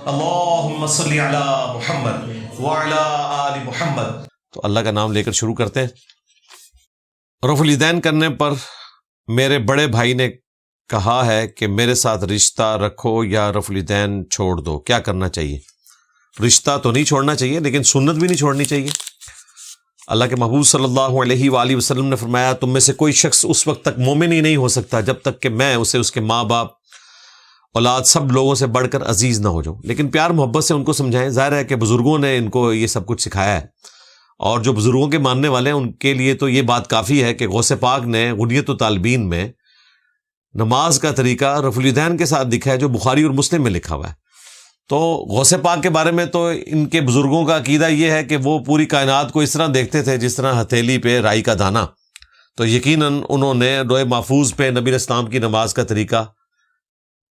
اللہم صلی علی محمد وعلی آل محمد۔ تو اللہ کا نام لے کر شروع کرتے ہیں۔ رفع الیدین کرنے پر میرے بڑے بھائی نے کہا ہے کہ میرے ساتھ رشتہ رکھو یا رفع الیدین چھوڑ دو، کیا کرنا چاہیے؟ رشتہ تو نہیں چھوڑنا چاہیے، لیکن سنت بھی نہیں چھوڑنی چاہیے۔ اللہ کے محبوب صلی اللہ علیہ وآلہ وسلم نے فرمایا تم میں سے کوئی شخص اس وقت تک مومن ہی نہیں ہو سکتا جب تک کہ میں اسے اس کے ماں باپ اولاد سب لوگوں سے بڑھ کر عزیز نہ ہو جاؤں۔ لیکن پیار محبت سے ان کو سمجھائیں۔ ظاہر ہے کہ بزرگوں نے ان کو یہ سب کچھ سکھایا ہے، اور جو بزرگوں کے ماننے والے ہیں ان کے لیے تو یہ بات کافی ہے کہ غوث پاک نے غنیت الطالبین میں نماز کا طریقہ رفع الیدین کے ساتھ دکھا ہے، جو بخاری اور مسلم میں لکھا ہوا ہے۔ تو غوث پاک کے بارے میں تو ان کے بزرگوں کا عقیدہ یہ ہے کہ وہ پوری کائنات کو اس طرح دیکھتے تھے جس طرح ہتھیلی پہ رائی کا دانہ۔ تو یقیناً انہوں نے لوح محفوظ پہ نبی اسلام کی نماز کا طریقہ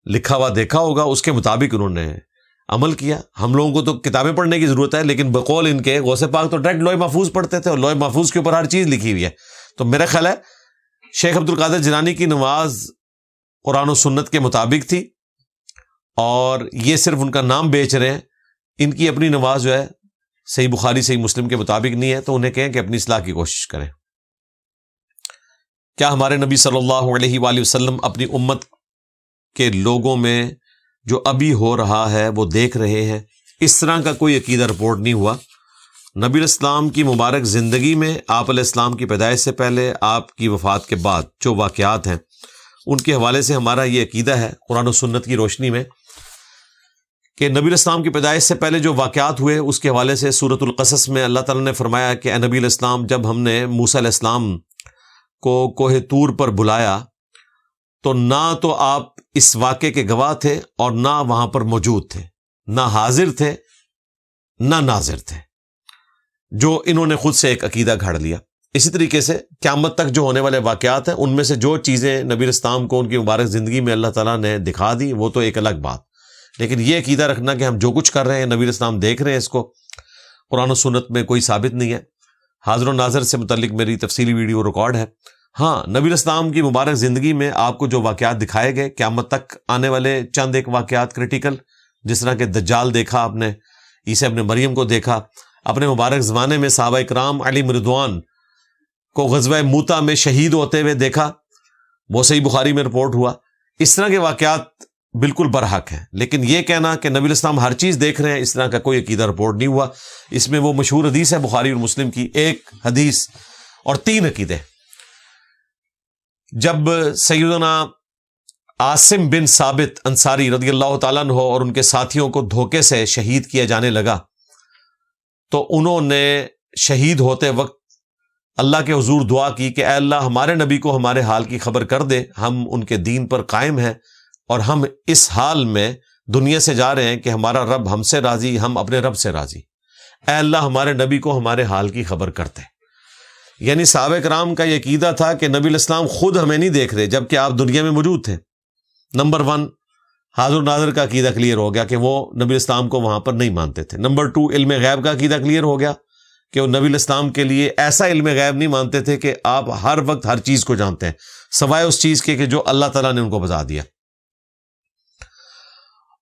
لکھا ہوا دیکھا ہوگا، اس کے مطابق انہوں نے عمل کیا۔ ہم لوگوں کو تو کتابیں پڑھنے کی ضرورت ہے، لیکن بقول ان کے غوث پاک تو ڈائریکٹ لوح محفوظ پڑھتے تھے، اور لوح محفوظ کے اوپر ہر چیز لکھی ہوئی ہے۔ تو میرا خیال ہے شیخ عبد القادر جیلانی کی نماز قرآن و سنت کے مطابق تھی، اور یہ صرف ان کا نام بیچ رہے ہیں۔ ان کی اپنی نماز جو ہے صحیح بخاری صحیح مسلم کے مطابق نہیں ہے، تو انہیں کہیں کہ اپنی اصلاح کی کوشش کریں۔ کیا ہمارے نبی صلی اللہ علیہ وآلہ وسلم اپنی امت کے لوگوں میں جو ابھی ہو رہا ہے وہ دیکھ رہے ہیں؟ اس طرح کا کوئی عقیدہ رپورٹ نہیں ہوا۔ نبی اسلام کی مبارک زندگی میں، آپ علیہ السلام کی پیدائش سے پہلے، آپ کی وفات کے بعد جو واقعات ہیں ان کے حوالے سے ہمارا یہ عقیدہ ہے قرآن و سنت کی روشنی میں کہ نبی اسلام کی پیدائش سے پہلے جو واقعات ہوئے اس کے حوالے سے سورۃ القصص میں اللہ تعالیٰ نے فرمایا کہ اے نبی الاسلام، جب ہم نے موسیٰ علیہ السلام کو کوہ طور پر بلایا تو نہ تو آپ اس واقعے کے گواہ تھے اور نہ وہاں پر موجود تھے، نہ حاضر تھے نہ ناظر تھے، جو انہوں نے خود سے ایک عقیدہ گھڑ لیا۔ اسی طریقے سے قیامت تک جو ہونے والے واقعات ہیں ان میں سے جو چیزیں نبی اسلام کو ان کی مبارک زندگی میں اللہ تعالیٰ نے دکھا دی وہ تو ایک الگ بات، لیکن یہ عقیدہ رکھنا کہ ہم جو کچھ کر رہے ہیں نبی اسلام دیکھ رہے ہیں، اس کو قرآن و سنت میں کوئی ثابت نہیں ہے۔ حاضر و ناظر سے متعلق میری تفصیلی ویڈیو ریکارڈ ہے۔ ہاں، نبی اسلام کی مبارک زندگی میں آپ کو جو واقعات دکھائے گئے قیامت تک آنے والے چند ایک واقعات کریٹیکل، جس طرح کہ دجال دیکھا آپ نے، عیسیٰ ابن مریم کو دیکھا، اپنے مبارک زمانے میں صحابہ کرام علیہم رضوان کو غزوہ موتا میں شہید ہوتے ہوئے دیکھا، وہ صحیح بخاری میں رپورٹ ہوا۔ اس طرح کے واقعات بالکل برحق ہیں، لیکن یہ کہنا کہ نبی اسلام ہر چیز دیکھ رہے ہیں، اس طرح کا کوئی عقیدہ رپورٹ نہیں ہوا۔ اس میں وہ مشہور حدیث ہے بخاری اور مسلم کی، ایک حدیث اور 3 عقیدے۔ جب سیدنا عاصم بن ثابت انصاری رضی اللہ تعالیٰ عنہ اور ان کے ساتھیوں کو دھوکے سے شہید کیا جانے لگا تو انہوں نے شہید ہوتے وقت اللہ کے حضور دعا کی کہ اے اللہ ہمارے نبی کو ہمارے حال کی خبر کر دے، ہم ان کے دین پر قائم ہیں اور ہم اس حال میں دنیا سے جا رہے ہیں کہ ہمارا رب ہم سے راضی، ہم اپنے رب سے راضی، اے اللہ ہمارے نبی کو ہمارے حال کی خبر کرتے۔ یعنی صحابہ کرام کا یہ عقیدہ تھا کہ نبی الاسلام خود ہمیں نہیں دیکھ رہے جبکہ آپ دنیا میں موجود تھے۔ نمبر 1 حاضر ناظر کا عقیدہ کلیئر ہو گیا کہ وہ نبی الاسلام کو وہاں پر نہیں مانتے تھے۔ نمبر 2 علم غیب کا عقیدہ کلیئر ہو گیا کہ وہ نبی الاسلام کے لیے ایسا علم غیب نہیں مانتے تھے کہ آپ ہر وقت ہر چیز کو جانتے ہیں سوائے اس چیز کے کہ جو اللہ تعالیٰ نے ان کو بتا دیا۔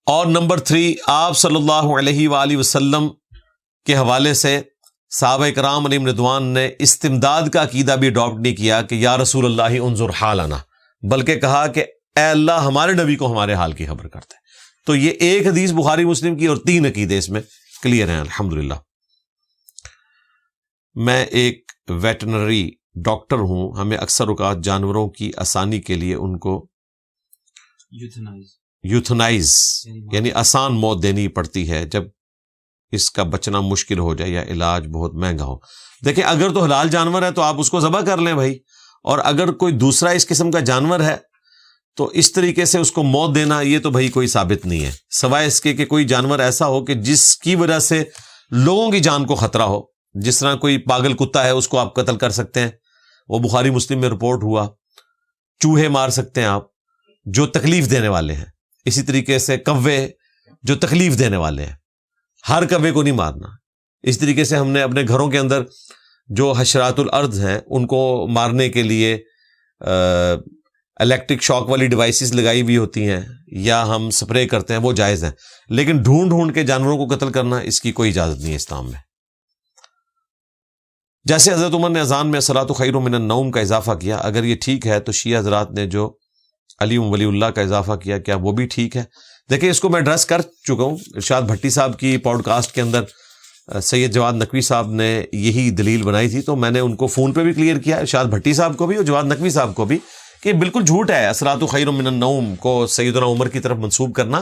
اور نمبر 3 آپ صلی اللہ علیہ وآلہ وسلم کے حوالے سے صحابہ کرام علیہم رضوان نے استمداد کا عقیدہ بھی اڈاپٹ نہیں کیا کہ یا رسول اللہ انظر حالنا، بلکہ کہا کہ اے اللہ ہمارے نبی کو ہمارے حال کی خبر کرتے۔ تو یہ ایک حدیث بخاری مسلم کی اور 3 عقیدے اس میں کلیئر ہیں الحمدللہ۔ میں ایک ویٹرنری ڈاکٹر ہوں، ہمیں اکثر اوقات جانوروں کی آسانی کے لیے ان کو یوتھنائز یعنی آسان موت دینی پڑتی ہے جب اس کا بچنا مشکل ہو جائے یا علاج بہت مہنگا ہو۔ دیکھیں اگر تو حلال جانور ہے تو آپ اس کو ذبح کر لیں بھائی، اور اگر کوئی دوسرا اس قسم کا جانور ہے تو اس طریقے سے اس کو موت دینا یہ تو بھائی کوئی ثابت نہیں ہے، سوائے اس کے کہ کوئی جانور ایسا ہو کہ جس کی وجہ سے لوگوں کی جان کو خطرہ ہو۔ جس طرح کوئی پاگل کتا ہے اس کو آپ قتل کر سکتے ہیں، وہ بخاری مسلم میں رپورٹ ہوا۔ چوہے مار سکتے ہیں آپ جو تکلیف دینے والے ہیں، اسی طریقے سے کوے جو تکلیف دینے والے ہیں، ہر کوے کو نہیں مارنا۔ اس طریقے سے ہم نے اپنے گھروں کے اندر جو حشرات الارض ہیں ان کو مارنے کے لیے الیکٹرک شاک والی ڈیوائسز لگائی ہوئی ہوتی ہیں یا ہم سپرے کرتے ہیں وہ جائز ہیں، لیکن ڈھونڈ ڈھونڈ کے جانوروں کو قتل کرنا اس کی کوئی اجازت نہیں ہے اسلام میں۔ جیسے حضرت عمر نے اذان میں الصلاۃ خیر من النوم کا اضافہ کیا، اگر یہ ٹھیک ہے تو شیعہ حضرات نے جو علی ولی اللہ کا اضافہ کیا، کیا وہ بھی ٹھیک ہے؟ دیکھیں اس کو میں ایڈریس کر چکا ہوں، ارشاد بھٹی صاحب کی پوڈ کاسٹ کے اندر سید جواد نقوی صاحب نے یہی دلیل بنائی تھی، تو میں نے ان کو فون پہ بھی کلیئر کیا، ارشاد بھٹی صاحب کو بھی اور جواد نقوی صاحب کو بھی، کہ بالکل جھوٹ ہے الصلاۃ خیر من النوم کو سیدنا عمر کی طرف منسوب کرنا۔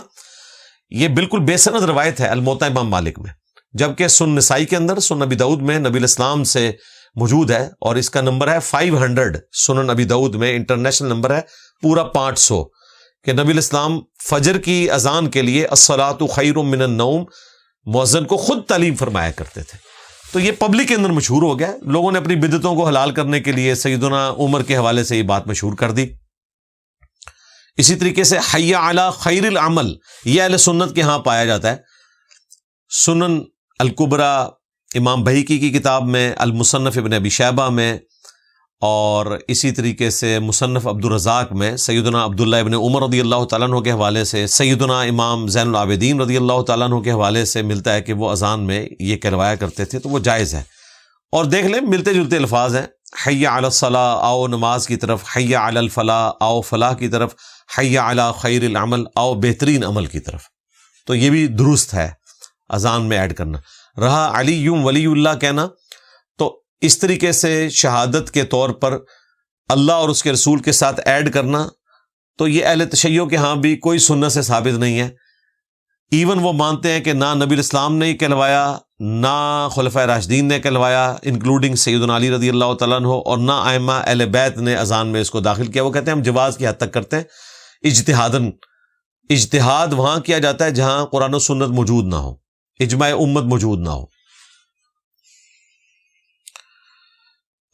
یہ بالکل بے سند روایت ہے الموطا امام مالک میں، جبکہ سنن نسائی کے اندر، سنن ابی داؤد میں نبی الاسلام سے موجود ہے، اور اس کا نمبر ہے 500، سنن ابی داؤد میں انٹرنیشنل نمبر ہے پورا 500، کہ نبی الاسلام فجر کی اذان کے لیے الصلاۃ خیر من النوم مؤذن کو خود تعلیم فرمایا کرتے تھے۔ تو یہ پبلک کے اندر مشہور ہو گیا، لوگوں نے اپنی بدعتوں کو حلال کرنے کے لیے سیدنا عمر کے حوالے سے یہ بات مشہور کر دی۔ اسی طریقے سے حی علی خیر العمل، یہ اہل سنت کے ہاں پایا جاتا ہے۔ سنن الکبریٰ امام بہیقی کی کتاب میں، المصنف ابن ابی شیبہ میں، اور اسی طریقے سے مصنف عبد الرزاق میں سیدنا عبداللہ ابن عمر رضی اللہ تعالیٰ عنہ کے حوالے سے، سیدنا امام زین العابدین رضی اللہ تعالیٰ عنہ کے حوالے سے ملتا ہے کہ وہ اذان میں یہ کہلوایا کرتے تھے، تو وہ جائز ہے۔ اور دیکھ لیں ملتے جلتے الفاظ ہیں، حی علی الصلاۃ آؤ نماز کی طرف، حی علی الفلاح آؤ فلاح کی طرف، حی علی خیر العمل آؤ بہترین عمل کی طرف، تو یہ بھی درست ہے اذان میں ایڈ کرنا۔ رہا علی ولی اللہ کہنا، تو اس طریقے سے شہادت کے طور پر اللہ اور اس کے رسول کے ساتھ ایڈ کرنا، تو یہ اہل تشیع کے ہاں بھی کوئی سنت سے ثابت نہیں ہے۔ ایون وہ مانتے ہیں کہ نہ نبی الاسلام نے کہلوایا، نہ خلفائے راشدین نے کہلوایا انکلوڈنگ سیدنا علی رضی اللہ تعالیٰ عنہ، اور نہ ائمہ اہل بیت نے اذان میں اس کو داخل کیا۔ وہ کہتے ہیں ہم جواز کی حد تک کرتے ہیں، اجتہاداً۔ اجتہاد وہاں کیا جاتا ہے جہاں قرآن و سنت موجود نہ ہو، اجماع امت موجود نہ ہو۔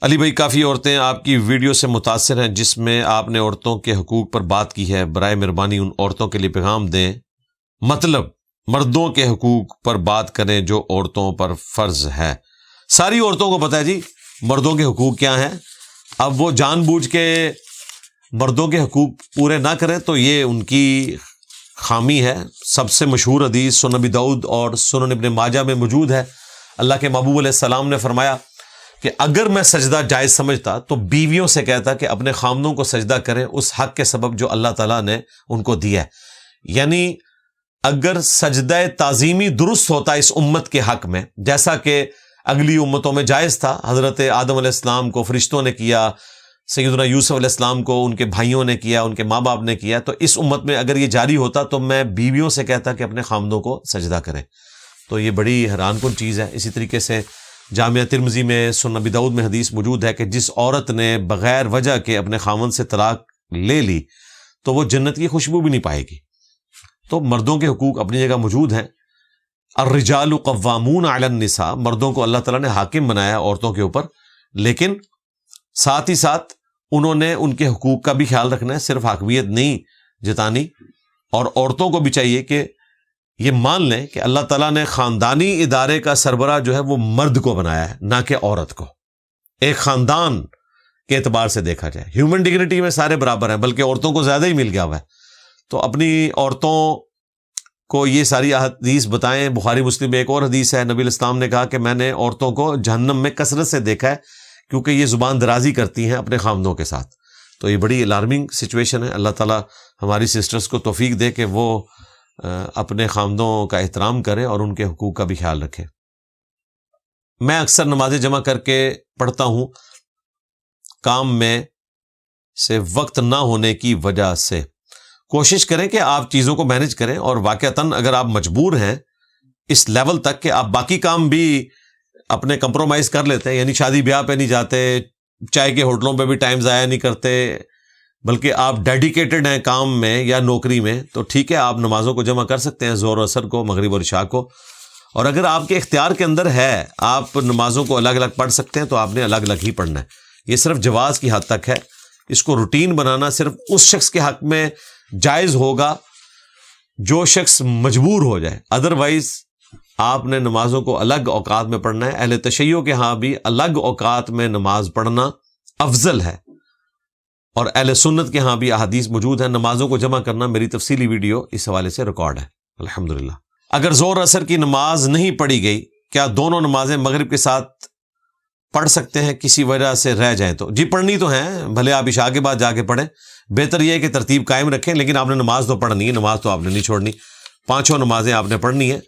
علی بھائی، کافی عورتیں آپ کی ویڈیو سے متاثر ہیں جس میں آپ نے عورتوں کے حقوق پر بات کی ہے، برائے مہربانی ان عورتوں کے لیے پیغام دیں، مطلب مردوں کے حقوق پر بات کریں جو عورتوں پر فرض ہے۔ ساری عورتوں کو پتہ ہے جی مردوں کے حقوق کیا ہیں، اب وہ جان بوجھ کے مردوں کے حقوق پورے نہ کریں تو یہ ان کی خامی ہے۔ سب سے مشہور حدیث سنن ابی داؤد اور سنن ابن ماجہ میں موجود ہے، اللہ کے محبوب علیہ السلام نے فرمایا کہ اگر میں سجدہ جائز سمجھتا تو بیویوں سے کہتا کہ اپنے خامدوں کو سجدہ کریں اس حق کے سبب جو اللہ تعالیٰ نے ان کو دیا ہے۔ یعنی اگر سجدہ تعظیمی درست ہوتا اس امت کے حق میں، جیسا کہ اگلی امتوں میں جائز تھا، حضرت آدم علیہ السلام کو فرشتوں نے کیا، سیدنا یوسف علیہ السلام کو ان کے بھائیوں نے کیا، ان کے ماں باپ نے کیا، تو اس امت میں اگر یہ جاری ہوتا تو میں بیویوں سے کہتا کہ اپنے خامدوں کو سجدہ کریں۔ تو یہ بڑی حیران کن چیز ہے۔ اسی طریقے سے جامعہ ترمذی میں، سنن ابی داؤد میں حدیث موجود ہے کہ جس عورت نے بغیر وجہ کے اپنے خاوند سے طلاق لے لی تو وہ جنت کی خوشبو بھی نہیں پائے گی۔ تو مردوں کے حقوق اپنی جگہ موجود ہیں۔ الرجال قوامون علی النساء، مردوں کو اللہ تعالیٰ نے حاکم بنایا عورتوں کے اوپر، لیکن ساتھ ہی ساتھ انہوں نے ان کے حقوق کا بھی خیال رکھنا ہے، صرف حاکمیت نہیں جتانی۔ اور عورتوں کو بھی چاہیے کہ یہ مان لیں کہ اللہ تعالیٰ نے خاندانی ادارے کا سربراہ جو ہے وہ مرد کو بنایا ہے، نہ کہ عورت کو۔ ایک خاندان کے اعتبار سے دیکھا جائے ہیومن ڈگنیٹی میں سارے برابر ہیں، بلکہ عورتوں کو زیادہ ہی مل گیا ہوا ہے۔ تو اپنی عورتوں کو یہ ساری حدیث بتائیں۔ بخاری مسلم میں ایک اور حدیث ہے، نبی الاسلام نے کہا کہ میں نے عورتوں کو جہنم میں کثرت سے دیکھا ہے کیونکہ یہ زبان درازی کرتی ہیں اپنے خامدوں کے ساتھ۔ تو یہ بڑی الارمنگ سچویشن ہے۔ اللہ تعالیٰ ہماری سسٹرز کو توفیق دے کہ وہ اپنے خامدوں کا احترام کریں اور ان کے حقوق کا بھی خیال رکھیں۔ میں اکثر نمازیں جمع کر کے پڑھتا ہوں، کام میں سے وقت نہ ہونے کی وجہ سے۔ کوشش کریں کہ آپ چیزوں کو مینج کریں، اور واقعتاً اگر آپ مجبور ہیں اس لیول تک کہ آپ باقی کام بھی اپنے کمپرومائز کر لیتے ہیں، یعنی شادی بیاہ پہ نہیں جاتے، چائے کے ہوٹلوں پہ بھی ٹائم ضائع نہیں کرتے، بلکہ آپ ڈیڈیکیٹڈ ہیں کام میں یا نوکری میں، تو ٹھیک ہے آپ نمازوں کو جمع کر سکتے ہیں، ظہر و عصر کو، مغرب اور عشاء کو۔ اور اگر آپ کے اختیار کے اندر ہے آپ نمازوں کو الگ الگ پڑھ سکتے ہیں تو آپ نے الگ الگ ہی پڑھنا ہے۔ یہ صرف جواز کی حد تک ہے، اس کو روٹین بنانا صرف اس شخص کے حق میں جائز ہوگا جو شخص مجبور ہو جائے، ادروائز آپ نے نمازوں کو الگ اوقات میں پڑھنا ہے۔ اہل تشیع کے ہاں بھی الگ اوقات میں نماز پڑھنا افضل ہے۔ اور اہل سنت کے ہاں بھی احادیث موجود ہیں. نمازوں کو جمع کرنا میری تفصیلی ویڈیو اس حوالے سے ریکارڈ ہے الحمدللہ. اگر ظہر اثر کی نماز نہیں پڑھی گئی، کیا دونوں نمازیں مغرب کے ساتھ پڑھ سکتے ہیں کسی وجہ سے رہ جائیں تو؟ جی پڑھنی تو ہیں، بھلے آپ عشاء کے بعد جا کے پڑھیں، بہتر یہ ہے کہ ترتیب قائم رکھیں، لیکن آپ نے نماز تو پڑھنی ہے، نماز تو آپ نے نہیں چھوڑنی، پانچوں نمازیں آپ نے پڑھنی ہے.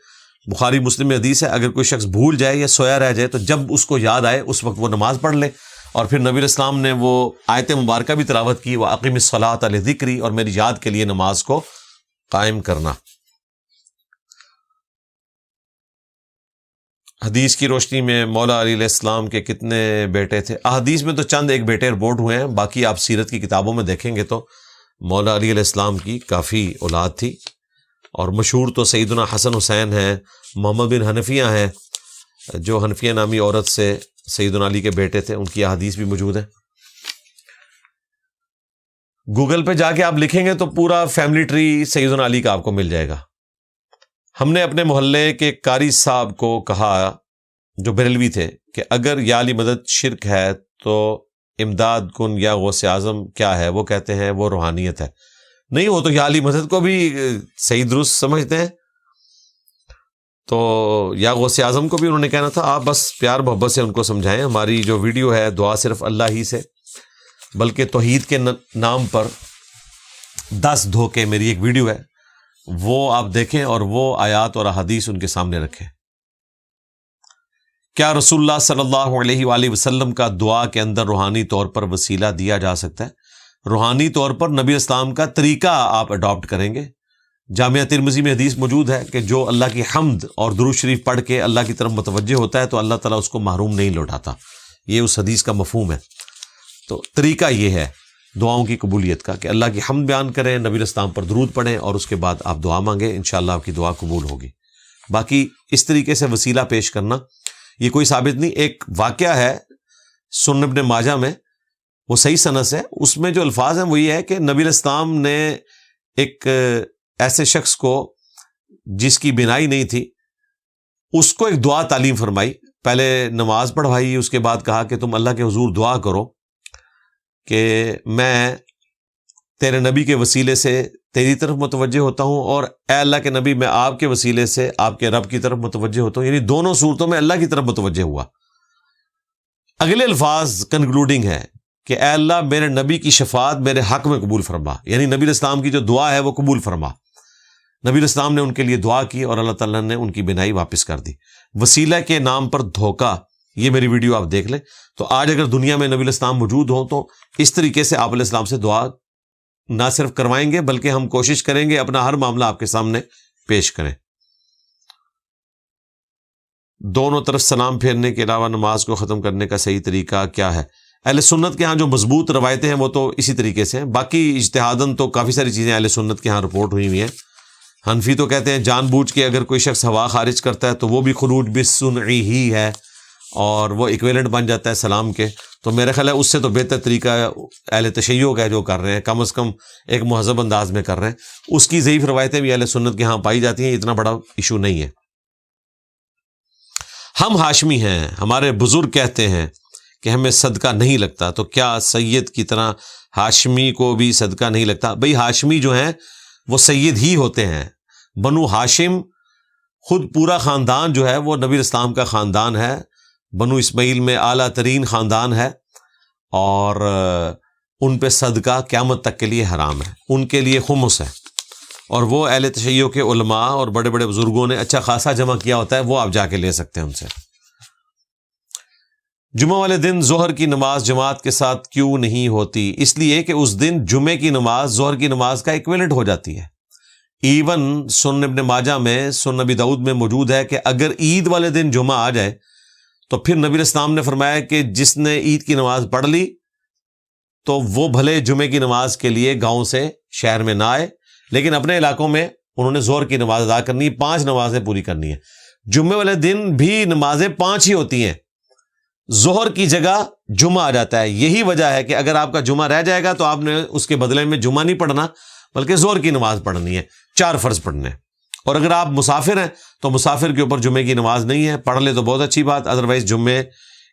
بخاری مسلم میں حدیث ہے اگر کوئی شخص بھول جائے یا سویا رہ جائے تو جب اس کو یاد آئے اس وقت وہ نماز پڑھ لے. اور پھر نبی اسلام نے وہ آیت مبارکہ بھی تلاوت کی، وَأَقِمِ الصَّلَاةَ لِذِكْرِي، اور میری یاد کے لیے نماز کو قائم کرنا. حدیث کی روشنی میں مولا علی علیہ السلام کے کتنے بیٹے تھے؟ احادیث میں تو چند ایک بیٹے رپورٹ ہوئے ہیں، باقی آپ سیرت کی کتابوں میں دیکھیں گے تو مولا علی علیہ السلام کی کافی اولاد تھی. اور مشہور تو سیدنا حسن حسین ہیں، محمد بن حنفیہ ہیں جو حنفیہ نامی عورت سے سیدنا علی کے بیٹے تھے، ان کی احادیث بھی موجود ہیں. گوگل پہ جا کے آپ لکھیں گے تو پورا فیملی ٹری سیدنا علی کا آپ کو مل جائے گا. ہم نے اپنے محلے کے قاری صاحب کو کہا جو بریلوی تھے کہ اگر یا علی مدد شرک ہے تو امداد کن یا غوث اعظم کیا ہے؟ وہ کہتے ہیں وہ روحانیت ہے. نہیں، وہ تو یا علی مدد کو بھی صحیح درست سمجھتے ہیں، تو یا غوث اعظم کو بھی انہوں نے کہنا تھا. آپ بس پیار محبت سے ان کو سمجھائیں. ہماری جو ویڈیو ہے دعا صرف اللہ ہی سے، بلکہ توحید کے نام پر 10 دھوکے، میری ایک ویڈیو ہے، وہ آپ دیکھیں اور وہ آیات اور احادیث ان کے سامنے رکھیں. کیا رسول اللہ صلی اللہ علیہ وآلہ وسلم کا دعا کے اندر روحانی طور پر وسیلہ دیا جا سکتا ہے؟ روحانی طور پر نبی اسلام کا طریقہ آپ اڈاپٹ کریں گے. جامعہ ترمذی میں حدیث موجود ہے کہ جو اللہ کی حمد اور درود شریف پڑھ کے اللہ کی طرف متوجہ ہوتا ہے تو اللہ تعالیٰ اس کو محروم نہیں لوٹاتا. یہ اس حدیث کا مفہوم ہے. تو طریقہ یہ ہے دعاؤں کی قبولیت کا کہ اللہ کی حمد بیان کریں، نبی اسلام پر درود پڑھیں اور اس کے بعد آپ دعا مانگیں، انشاءاللہ آپ کی دعا قبول ہوگی. باقی اس طریقے سے وسیلہ پیش کرنا یہ کوئی ثابت نہیں. ایک واقعہ ہے سنن ابن ماجہ میں، وہ صحیح سند سے، اس میں جو الفاظ ہیں وہ یہ ہے کہ نبی اسلام نے ایک ایسے شخص کو جس کی بینائی نہیں تھی اس کو ایک دعا تعلیم فرمائی. پہلے نماز پڑھوائی، اس کے بعد کہا کہ تم اللہ کے حضور دعا کرو کہ میں تیرے نبی کے وسیلے سے تیری طرف متوجہ ہوتا ہوں، اور اے اللہ کے نبی میں آپ کے وسیلے سے آپ کے رب کی طرف متوجہ ہوتا ہوں. یعنی دونوں صورتوں میں اللہ کی طرف متوجہ ہوا. اگلے الفاظ کنکلوڈنگ ہے کہ اے اللہ میرے نبی کی شفاعت میرے حق میں قبول فرما. یعنی نبی الاسلام کی جو دعا ہے وہ قبول فرما. نبی الاسلام نے ان کے لیے دعا کی اور اللہ تعالیٰ نے ان کی بینائی واپس کر دی. وسیلہ کے نام پر دھوکہ، یہ میری ویڈیو آپ دیکھ لیں. تو آج اگر دنیا میں نبی الاسلام موجود ہوں تو اس طریقے سے آپ علیہ السلام سے دعا نہ صرف کروائیں گے بلکہ ہم کوشش کریں گے اپنا ہر معاملہ آپ کے سامنے پیش کریں. دونوں طرف سلام پھیرنے کے علاوہ نماز کو ختم کرنے کا صحیح طریقہ کیا ہے؟ اہل سنت کے ہاں جو مضبوط روایتیں ہیں وہ تو اسی طریقے سے ہیں. باقی اجتہاداً تو کافی ساری چیزیں اہل سنت کے ہاں رپورٹ ہوئی ہیں. حنفی تو کہتے ہیں جان بوجھ کے اگر کوئی شخص ہوا خارج کرتا ہے تو وہ بھی خروج بالسنعی ہی ہے اور وہ ایکویلنٹ بن جاتا ہے سلام کے. تو میرا خیال ہے اس سے تو بہتر طریقہ اہل تشیع کا جو کر رہے ہیں، کم از کم ایک مہذب انداز میں کر رہے ہیں. اس کی ضعیف روایتیں بھی اہل سنت کے ہاں پائی جاتی ہیں، اتنا بڑا ایشو نہیں ہے. ہم ہاشمی ہیں، ہمارے بزرگ کہتے ہیں کہ ہمیں صدقہ نہیں لگتا، تو کیا سید کی طرح ہاشمی کو بھی صدقہ نہیں لگتا؟ بھئی ہاشمی جو ہیں وہ سید ہی ہوتے ہیں. بنو ہاشم خود پورا خاندان جو ہے وہ نبی اسلام کا خاندان ہے. بنو اسماعیل میں اعلیٰ ترین خاندان ہے اور ان پہ صدقہ قیامت تک کے لیے حرام ہے. ان کے لیے خمس ہے، اور وہ اہل تشیع کے علماء اور بڑے بڑے بزرگوں نے اچھا خاصا جمع کیا ہوتا ہے، وہ آپ جا کے لے سکتے ہیں ان سے. جمعہ والے دن ظہر کی نماز جماعت کے ساتھ کیوں نہیں ہوتی؟ اس لیے کہ اس دن جمعے کی نماز ظہر کی نماز کا ایکویلنٹ ہو جاتی ہے. ایون سنن ابن ماجہ میں، سنن ابی داؤد میں موجود ہے کہ اگر عید والے دن جمعہ آ جائے تو پھر نبی اسلام نے فرمایا کہ جس نے عید کی نماز پڑھ لی تو وہ بھلے جمعے کی نماز کے لیے گاؤں سے شہر میں نہ آئے، لیکن اپنے علاقوں میں انہوں نے ظہر کی نماز ادا کرنی ہے، 5 نمازیں پوری کرنی ہے. جمعے والے دن بھی نمازیں 5 ہی ہوتی ہیں، ظہر کی جگہ جمعہ آ جاتا ہے. یہی وجہ ہے کہ اگر آپ کا جمعہ رہ جائے گا تو آپ نے اس کے بدلے میں جمعہ نہیں پڑھنا بلکہ ظہر کی نماز پڑھنی ہے، 4 فرض پڑھنے. اور اگر آپ مسافر ہیں تو مسافر کے اوپر جمعے کی نماز نہیں ہے، پڑھ لے تو بہت اچھی بات، ادروائز جمعے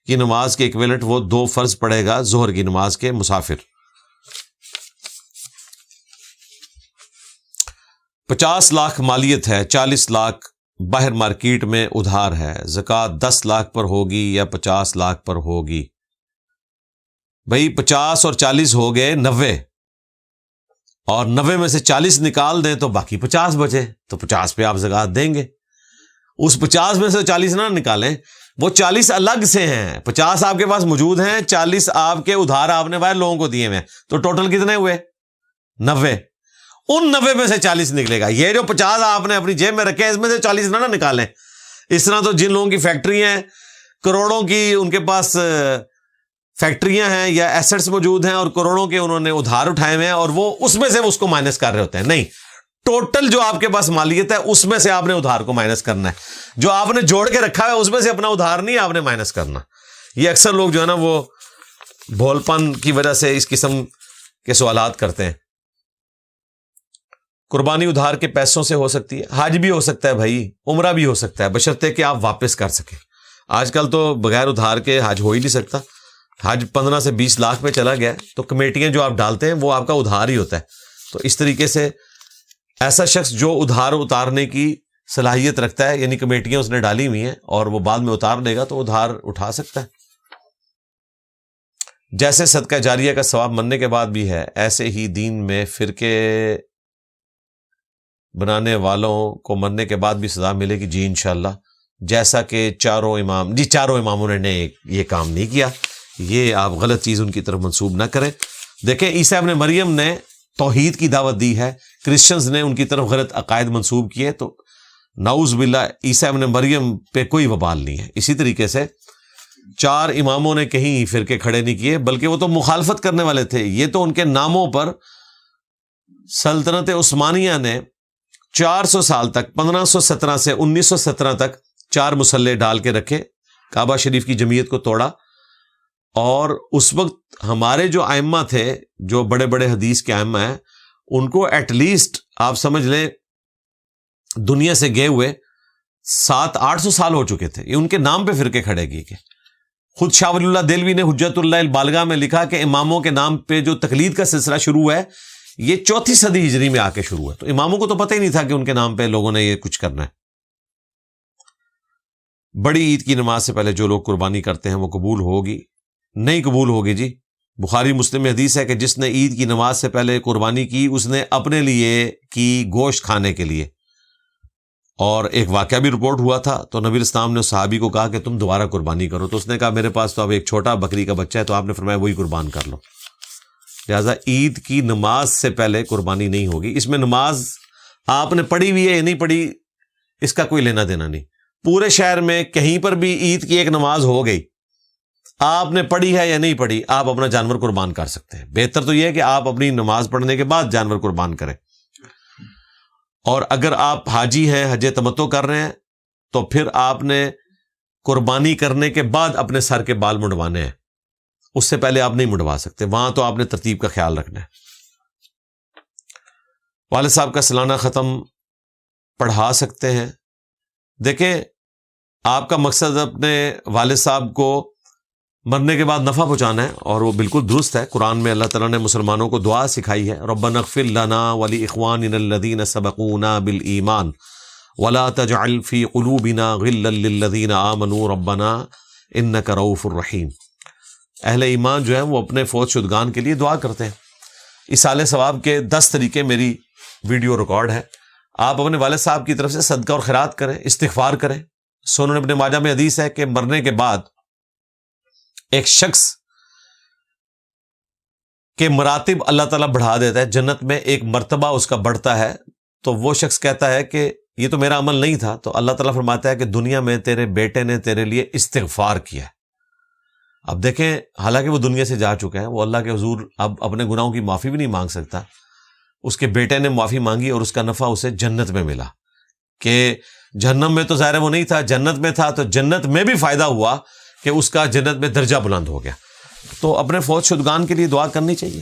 کی نماز کے ایکویلنٹ وہ 2 فرض پڑھے گا ظہر کی نماز کے مسافر. 50 لاکھ مالیت ہے، 40 لاکھ باہر مارکیٹ میں ادھار ہے، زکوٰۃ 10 لاکھ پر ہوگی یا 50 لاکھ پر ہوگی؟ بھائی 50 اور 40 ہو گئے 90، اور 90 میں سے 40 نکال دیں تو باقی 50 بچے، تو 50 پہ آپ زکوٰۃ دیں گے۔ اس 50 میں سے 40 نہ نکالیں، وہ 40 الگ سے ہیں، 50 آپ کے پاس موجود ہیں، 40 آپ کے ادھار آپ نے باہر لوگوں کو دیے ہوئے، تو ٹوٹل کتنے ہوئے؟ 90۔ ان 90 میں سے 40 نکلے گا۔ یہ جو 50 آپ نے اپنی جیب میں رکھے ہیں، اس میں سے 40 نہ نکالیں۔ اس طرح تو جن لوگوں کی فیکٹریاں ہیں، کروڑوں کی ان کے پاس فیکٹریاں ہیں یا ایسٹس موجود ہیں، اور کروڑوں کے انہوں نے ادھار اٹھائے ہوئے ہیں، اور وہ اس میں سے اس کو مائنس کر رہے ہوتے ہیں۔ نہیں، ٹوٹل جو آپ کے پاس مالیت ہے اس میں سے آپ نے ادھار کو مائنس کرنا ہے۔ جو آپ نے جوڑ کے رکھا ہے اس میں سے اپنا ادھار نہیں آپ نے مائنس کرنا۔ یہ اکثر لوگ جو ہے نا وہ بھول پن کی وجہ سے اس قسم کے سوالات کرتے ہیں۔ قربانی ادھار کے پیسوں سے ہو سکتی ہے، حج بھی ہو سکتا ہے بھائی، عمرہ بھی ہو سکتا ہے، بشرطے کہ آپ واپس کر سکیں۔ آج کل تو بغیر ادھار کے حج ہو ہی نہیں سکتا۔ حج 15 سے 20 لاکھ میں چلا گیا، تو کمیٹیاں جو آپ ڈالتے ہیں وہ آپ کا ادھار ہی ہوتا ہے۔ تو اس طریقے سے ایسا شخص جو ادھار اتارنے کی صلاحیت رکھتا ہے، یعنی کمیٹیاں اس نے ڈالی ہوئی ہیں اور وہ بعد میں اتار لے گا، تو ادھار اٹھا سکتا ہے۔ جیسے صدقہ جاریہ کا ثواب مرنے کے بعد بھی ہے، ایسے ہی دین میں فرقے بنانے والوں کو مرنے کے بعد بھی سزا ملے گی؟ جی انشاءاللہ، جیسا کہ چاروں اماموں نے یہ کام نہیں کیا۔ یہ آپ غلط چیز ان کی طرف منسوب نہ کریں۔ دیکھیں عیسیٰ ابن مریم نے توحید کی دعوت دی ہے، کرسچنز نے ان کی طرف غلط عقائد منسوب کیے، تو نعوذ باللہ عیسیٰ ابن مریم پہ کوئی وبال نہیں ہے۔ اسی طریقے سے 4 اماموں نے کہیں فرقے کھڑے نہیں کیے، بلکہ وہ تو مخالفت کرنے والے تھے۔ یہ تو ان کے ناموں پر سلطنت عثمانیہ نے 400 سال تک، 1517 سے 1917 تک 4 مسلح ڈال کے رکھے، کعبہ شریف کی جمعیت کو توڑا۔ اور اس وقت ہمارے جو ائمہ تھے، جو بڑے بڑے حدیث کے ائمہ ہیں، ان کو ایٹ لیسٹ آپ سمجھ لیں دنیا سے گئے ہوئے 700-800 سال ہو چکے تھے۔ یہ ان کے نام پہ فرقے کھڑے کیے کہ خود شاہ ولی اللہ دہلوی نے حجت اللہ البالغہ میں لکھا کہ اماموں کے نام پہ جو تقلید کا سلسلہ شروع ہے یہ 4 صدی ہجری میں آ کے شروع ہے۔ تو اماموں کو تو پتہ ہی نہیں تھا کہ ان کے نام پہ لوگوں نے یہ کچھ کرنا ہے۔ بڑی عید کی نماز سے پہلے جو لوگ قربانی کرتے ہیں وہ قبول ہوگی؟ نہیں قبول ہوگی جی۔ بخاری مسلم میں حدیث ہے کہ جس نے عید کی نماز سے پہلے قربانی کی، اس نے اپنے لیے کی گوشت کھانے کے لیے۔ اور ایک واقعہ بھی رپورٹ ہوا تھا، تو نبی اسلام نے اس صحابی کو کہا کہ تم دوبارہ قربانی کرو، تو اس نے کہا میرے پاس تو اب ایک چھوٹا بکری کا بچہ ہے، تو آپ نے فرمایا وہی قربان کر لو۔ لہٰذا عید کی نماز سے پہلے قربانی نہیں ہوگی۔ اس میں نماز آپ نے پڑھی ہوئی ہے یا نہیں پڑھی، اس کا کوئی لینا دینا نہیں۔ پورے شہر میں کہیں پر بھی عید کی ایک نماز ہو گئی، آپ نے پڑھی ہے یا نہیں پڑھی، آپ اپنا جانور قربان کر سکتے ہیں۔ بہتر تو یہ ہے کہ آپ اپنی نماز پڑھنے کے بعد جانور قربان کریں۔ اور اگر آپ حاجی ہیں، حج تمتع کر رہے ہیں، تو پھر آپ نے قربانی کرنے کے بعد اپنے سر کے بال منڈوانے ہیں، اس سے پہلے آپ نہیں منڈوا سکتے۔ وہاں تو آپ نے ترتیب کا خیال رکھنا ہے۔ والد صاحب کا سالانہ ختم پڑھا سکتے ہیں؟ دیکھیں، آپ کا مقصد اپنے والد صاحب کو مرنے کے بعد نفع پہنچانا ہے، اور وہ بالکل درست ہے۔ قرآن میں اللہ تعالیٰ نے مسلمانوں کو دعا سکھائی ہے، ربنا اغفر لنا ولاخواننا الذین سبقونا بالایمان ولا تجعل فی قلوبنا غلا للذین آمنوا ربنا انک رؤوف الرحیم۔ اہل ایمان جو ہیں وہ اپنے فوت شدگان کے لیے دعا کرتے ہیں۔ ایصال ثواب کے 10 طریقے میری ویڈیو ریکارڈ ہے، آپ اپنے والد صاحب کی طرف سے صدقہ اور خیرات کریں، استغفار کریں۔ سنن ابن ماجہ میں حدیث ہے کہ مرنے کے بعد ایک شخص کے مراتب اللہ تعالیٰ بڑھا دیتا ہے، جنت میں ایک مرتبہ اس کا بڑھتا ہے۔ تو وہ شخص کہتا ہے کہ یہ تو میرا عمل نہیں تھا، تو اللہ تعالیٰ فرماتا ہے کہ دنیا میں تیرے بیٹے نے تیرے لیے استغفار کیا ہے۔ اب دیکھیں، حالانکہ وہ دنیا سے جا چکا ہے، وہ اللہ کے حضور اب اپنے گناہوں کی معافی بھی نہیں مانگ سکتا۔ اس کے بیٹے نے معافی مانگی اور اس کا نفع اسے جنت میں ملا۔ کہ جہنم میں تو ظاہر وہ نہیں تھا، جنت میں تھا، تو جنت میں بھی فائدہ ہوا کہ اس کا جنت میں درجہ بلند ہو گیا۔ تو اپنے فوت شدگان کے لیے دعا کرنی چاہیے۔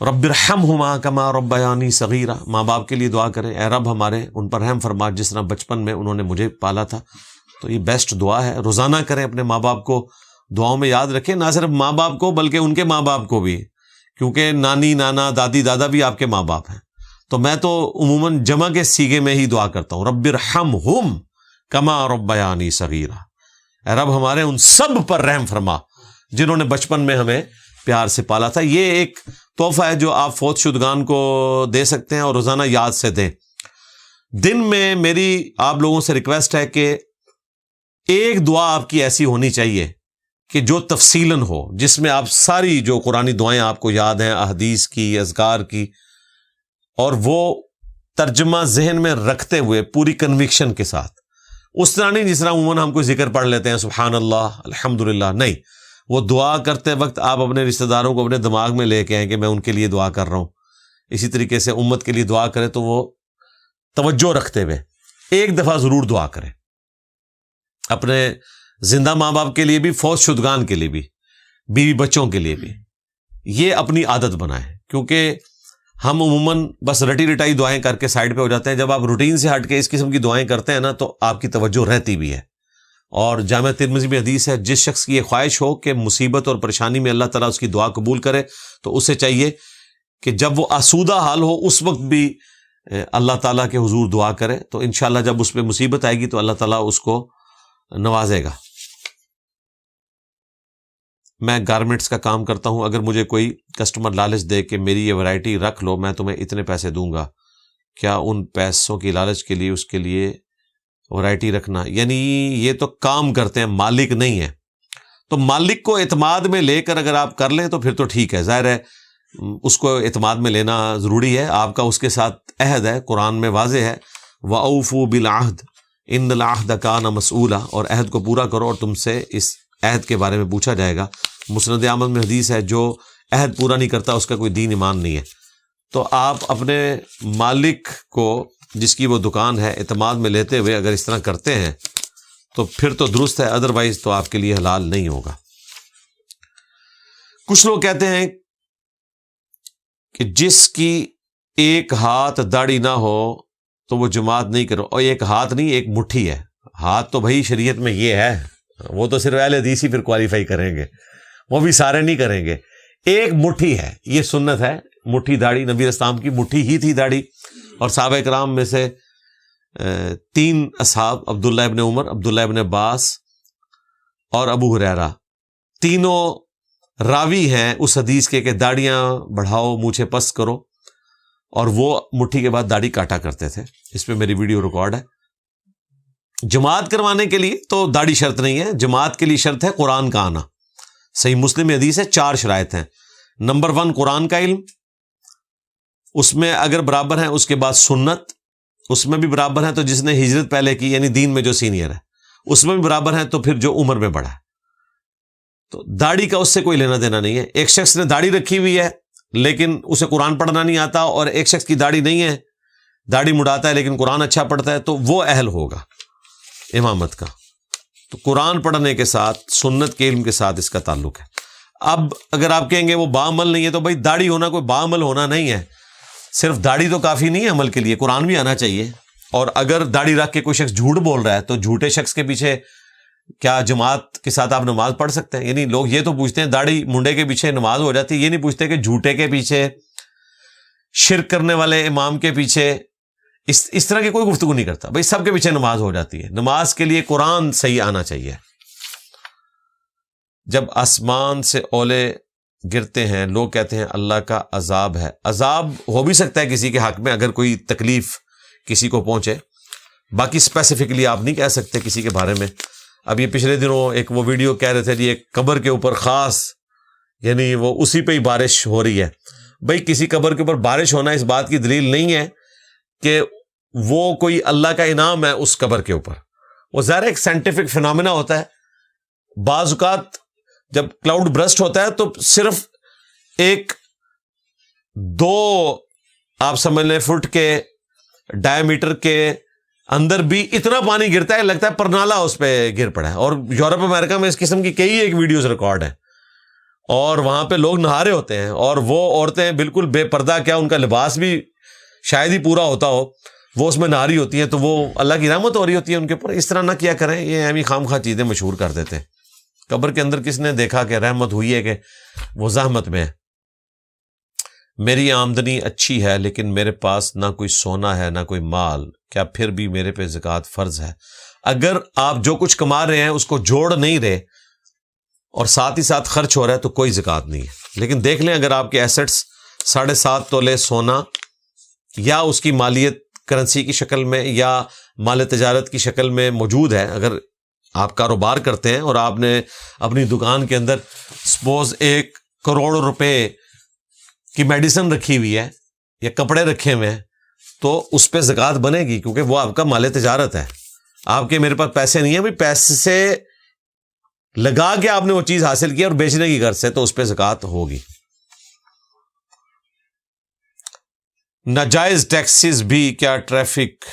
رب ارحمہما کما ربیانی صغیرا، ماں باپ کے لیے دعا کریں، اے رب ہمارے ان پر رحم فرما جس طرح بچپن میں انہوں نے مجھے پالا تھا۔ تو یہ بیسٹ دعا ہے، روزانہ کریں، اپنے ماں باپ کو دعاؤں میں یاد رکھیں، نہ صرف ماں باپ کو بلکہ ان کے ماں باپ کو بھی، کیونکہ نانی نانا دادی دادا بھی آپ کے ماں باپ ہیں۔ تو میں تو عموماً جمع کے سیغے میں ہی دعا کرتا ہوں، رب ارحمہم کما ربیانی صغیرا، اے رب ہمارے ان سب پر رحم فرما جنہوں نے بچپن میں ہمیں پیار سے پالا تھا۔ یہ ایک تحفہ ہے جو آپ فوت شدگان کو دے سکتے ہیں اور روزانہ یاد سے دیں۔ دن میں میری آپ لوگوں سے ریکویسٹ ہے کہ ایک دعا آپ کی ایسی ہونی چاہیے کہ جو تفصیلاً ہو، جس میں آپ ساری جو قرآنی دعائیں آپ کو یاد ہیں، احادیث کی، اذکار کی، اور وہ ترجمہ ذہن میں رکھتے ہوئے پوری کنوکشن کے ساتھ، اس طرح نہیں جس طرح عموماً ہم کوئی ذکر پڑھ لیتے ہیں سبحان اللہ الحمدللہ، نہیں، وہ دعا کرتے وقت آپ اپنے رشتہ داروں کو اپنے دماغ میں لے کے آئیں کہ میں ان کے لیے دعا کر رہا ہوں۔ اسی طریقے سے امت کے لیے دعا کرے تو وہ توجہ رکھتے ہوئے ایک دفعہ ضرور دعا کریں، اپنے زندہ ماں باپ کے لیے بھی، فوت شدگان کے لیے بھی، بیوی بچوں کے لیے بھی۔ یہ اپنی عادت بنائیں، کیونکہ ہم عموماً بس رٹی رٹائی دعائیں کر کے سائڈ پہ ہو جاتے ہیں۔ جب آپ روٹین سے ہٹ کے اس قسم کی دعائیں کرتے ہیں نا تو آپ کی توجہ رہتی بھی ہے۔ اور جامعہ ترمذی میں حدیث ہے، جس شخص کی یہ خواہش ہو کہ مصیبت اور پریشانی میں اللہ تعالیٰ اس کی دعا قبول کرے تو اسے چاہیے کہ جب وہ آسودہ حال ہو اس وقت بھی اللہ تعالیٰ کے حضور دعا کرے، تو انشاءاللہ جب اس پہ مصیبت آئے گی تو اللہ تعالیٰ اس کو نوازے گا۔ میں گارمنٹس کا کام کرتا ہوں، اگر مجھے کوئی کسٹمر لالچ دے کہ میری یہ ورائٹی رکھ لو، میں تمہیں اتنے پیسے دوں گا، کیا ان پیسوں کی لالچ کے لیے اس کے لیے ورائٹی رکھنا؟ یعنی یہ تو کام کرتے ہیں، مالک نہیں ہے۔ تو مالک کو اعتماد میں لے کر اگر آپ کر لیں تو پھر تو ٹھیک ہے، ظاہر ہے اس کو اعتماد میں لینا ضروری ہے، آپ کا اس کے ساتھ عہد ہے، قرآن میں واضح ہے وَأَوْفُوا بِالْعَهْدِ إِنَّ الْعَهْدَ كَانَ مَسْئُولًا، اور عہد کو پورا کرو اور تم سے اس عہد کے بارے میں پوچھا جائے گا۔ مسند احمد میں حدیث ہے، جو عہد پورا نہیں کرتا اس کا کوئی دین ایمان نہیں ہے۔ تو آپ اپنے مالک کو، جس کی وہ دکان ہے، اعتماد میں لیتے ہوئے اگر اس طرح کرتے ہیں تو پھر تو درست ہے، ادروائز تو آپ کے لیے حلال نہیں ہوگا۔ کچھ لوگ کہتے ہیں کہ جس کی ایک ہاتھ داڑھی نہ ہو تو وہ جماعت نہیں کرو، اور ایک ہاتھ نہیں، ایک مٹھی ہے۔ ہاتھ تو بھائی شریعت میں یہ ہے، وہ تو صرف اہل حدیث ہی پھر کوالیفائی کریں گے، وہ بھی سارے نہیں کریں گے۔ ایک مٹھی ہے، یہ سنت ہے، مٹھی داڑھی، نبی اسلام کی مٹھی ہی تھی داڑھی۔ اور صحابہ کرام میں سے 3 اصحاب، عبداللہ ابن عمر، عبداللہ ابن عباس اور ابو ہریرہ، تینوں راوی ہیں اس حدیث کے کہ داڑیاں بڑھاؤ، مونچھیں پست کرو، اور وہ مٹھی کے بعد داڑھی کاٹا کرتے تھے۔ اس پہ میری ویڈیو ریکارڈ ہے۔ جماعت کروانے کے لیے تو داڑھی شرط نہیں ہے، جماعت کے لیے شرط ہے قرآن کا آنا۔ صحیح مسلم میں حدیث ہے، 4 شرائط ہیں۔ نمبر 1 قرآن کا علم، اس میں اگر برابر ہیں، اس کے بعد سنت، اس میں بھی برابر ہیں تو جس نے ہجرت پہلے کی، یعنی دین میں جو سینئر ہے، اس میں بھی برابر ہیں تو پھر جو عمر میں بڑا ہے۔ تو داڑھی کا اس سے کوئی لینا دینا نہیں ہے۔ ایک شخص نے داڑھی رکھی ہوئی ہے لیکن اسے قرآن پڑھنا نہیں آتا، اور ایک شخص کی داڑھی نہیں ہے، داڑھی مڑاتا ہے لیکن قرآن اچھا پڑھتا ہے، تو وہ اہل ہوگا امامت کا۔ تو قرآن پڑھنے کے ساتھ، سنت کے علم کے ساتھ اس کا تعلق ہے۔ اب اگر آپ کہیں گے وہ باعمل نہیں ہے، تو بھائی داڑھی ہونا کوئی باعمل ہونا نہیں ہے، صرف داڑھی تو کافی نہیں ہے عمل کے لیے، قرآن بھی آنا چاہیے۔ اور اگر داڑھی رکھ کے کوئی شخص جھوٹ بول رہا ہے تو جھوٹے شخص کے پیچھے کیا جماعت کے ساتھ آپ نماز پڑھ سکتے ہیں؟ یعنی لوگ یہ تو پوچھتے ہیں داڑھی منڈے کے پیچھے نماز ہو جاتی ہے، یہ نہیں پوچھتے کہ جھوٹے کے پیچھے، شرک کرنے والے امام کے پیچھے، اس طرح کی کوئی گفتگو نہیں کرتا۔ بھائی سب کے پیچھے نماز ہو جاتی ہے، نماز کے لیے قرآن صحیح آنا چاہیے۔ جب آسمان سے اولے گرتے ہیں، لوگ کہتے ہیں اللہ کا عذاب ہے۔ عذاب ہو بھی سکتا ہے کسی کے حق میں، اگر کوئی تکلیف کسی کو پہنچے، باقی اسپیسیفکلی آپ نہیں کہہ سکتے کسی کے بارے میں۔ اب یہ پچھلے دنوں ایک وہ ویڈیو کہہ رہے تھے جی ایک قبر کے اوپر خاص، یعنی وہ اسی پہ ہی بارش ہو رہی ہے۔ بھائی کسی قبر کے اوپر بارش ہونا اس بات کی دلیل نہیں ہے کہ وہ کوئی اللہ کا انعام ہے اس قبر کے اوپر۔ وہ ظاہر ایک سائنٹیفک فینومینا ہوتا ہے۔ بعض اوقات جب کلاؤڈ برسٹ ہوتا ہے تو صرف 1-2 آپ سمجھ لیں فٹ کے ڈائی میٹر کے اندر بھی اتنا پانی گرتا ہے، لگتا ہے پرنالہ اس پہ گر پڑا ہے۔ اور یورپ امریکہ میں اس قسم کی کئی ایک ویڈیوز ریکارڈ ہیں، اور وہاں پہ لوگ نہا رہے ہوتے ہیں اور وہ عورتیں بالکل بے پردہ، کیا ان کا لباس بھی شاید ہی پورا ہوتا ہو، وہ اس میں نہا رہی ہوتی ہیں، تو وہ اللہ کی رحمت ہو رہی ہوتی ہے ان کے اوپر۔ اس طرح نہ کیا کریں، یہ ہمیں خام خواہ چیزیں مشہور کر دیتے ہیں۔ قبر کے اندر کس نے دیکھا کہ رحمت ہوئی ہے کہ وہ زحمت میں ہے؟ میری آمدنی اچھی ہے لیکن میرے پاس نہ کوئی سونا ہے نہ کوئی مال، کیا پھر بھی میرے پہ زکوٰۃ فرض ہے؟ اگر آپ جو کچھ کما رہے ہیں اس کو جوڑ نہیں رہے اور ساتھ ہی ساتھ خرچ ہو رہا ہے تو کوئی زکوٰۃ نہیں ہے۔ لیکن دیکھ لیں اگر آپ کے ایسٹس 7.5 تولے سونا یا اس کی مالیت کرنسی کی شکل میں یا مال تجارت کی شکل میں موجود ہے، اگر آپ کاروبار کرتے ہیں اور آپ نے اپنی دکان کے اندر سپوز 1 کروڑ روپے کی میڈیسن رکھی ہوئی ہے یا کپڑے رکھے ہوئے ہیں تو اس پہ زکوٰۃ بنے گی، کیونکہ وہ آپ کا مال تجارت ہے۔ آپ کے میرے پاس پیسے نہیں ہیں، بھی پیسے لگا کے آپ نے وہ چیز حاصل کی اور بیچنے کی غرض سے، تو اس پہ زکوٰۃ ہوگی۔ ناجائز ٹیکسز بھی، کیا ٹریفک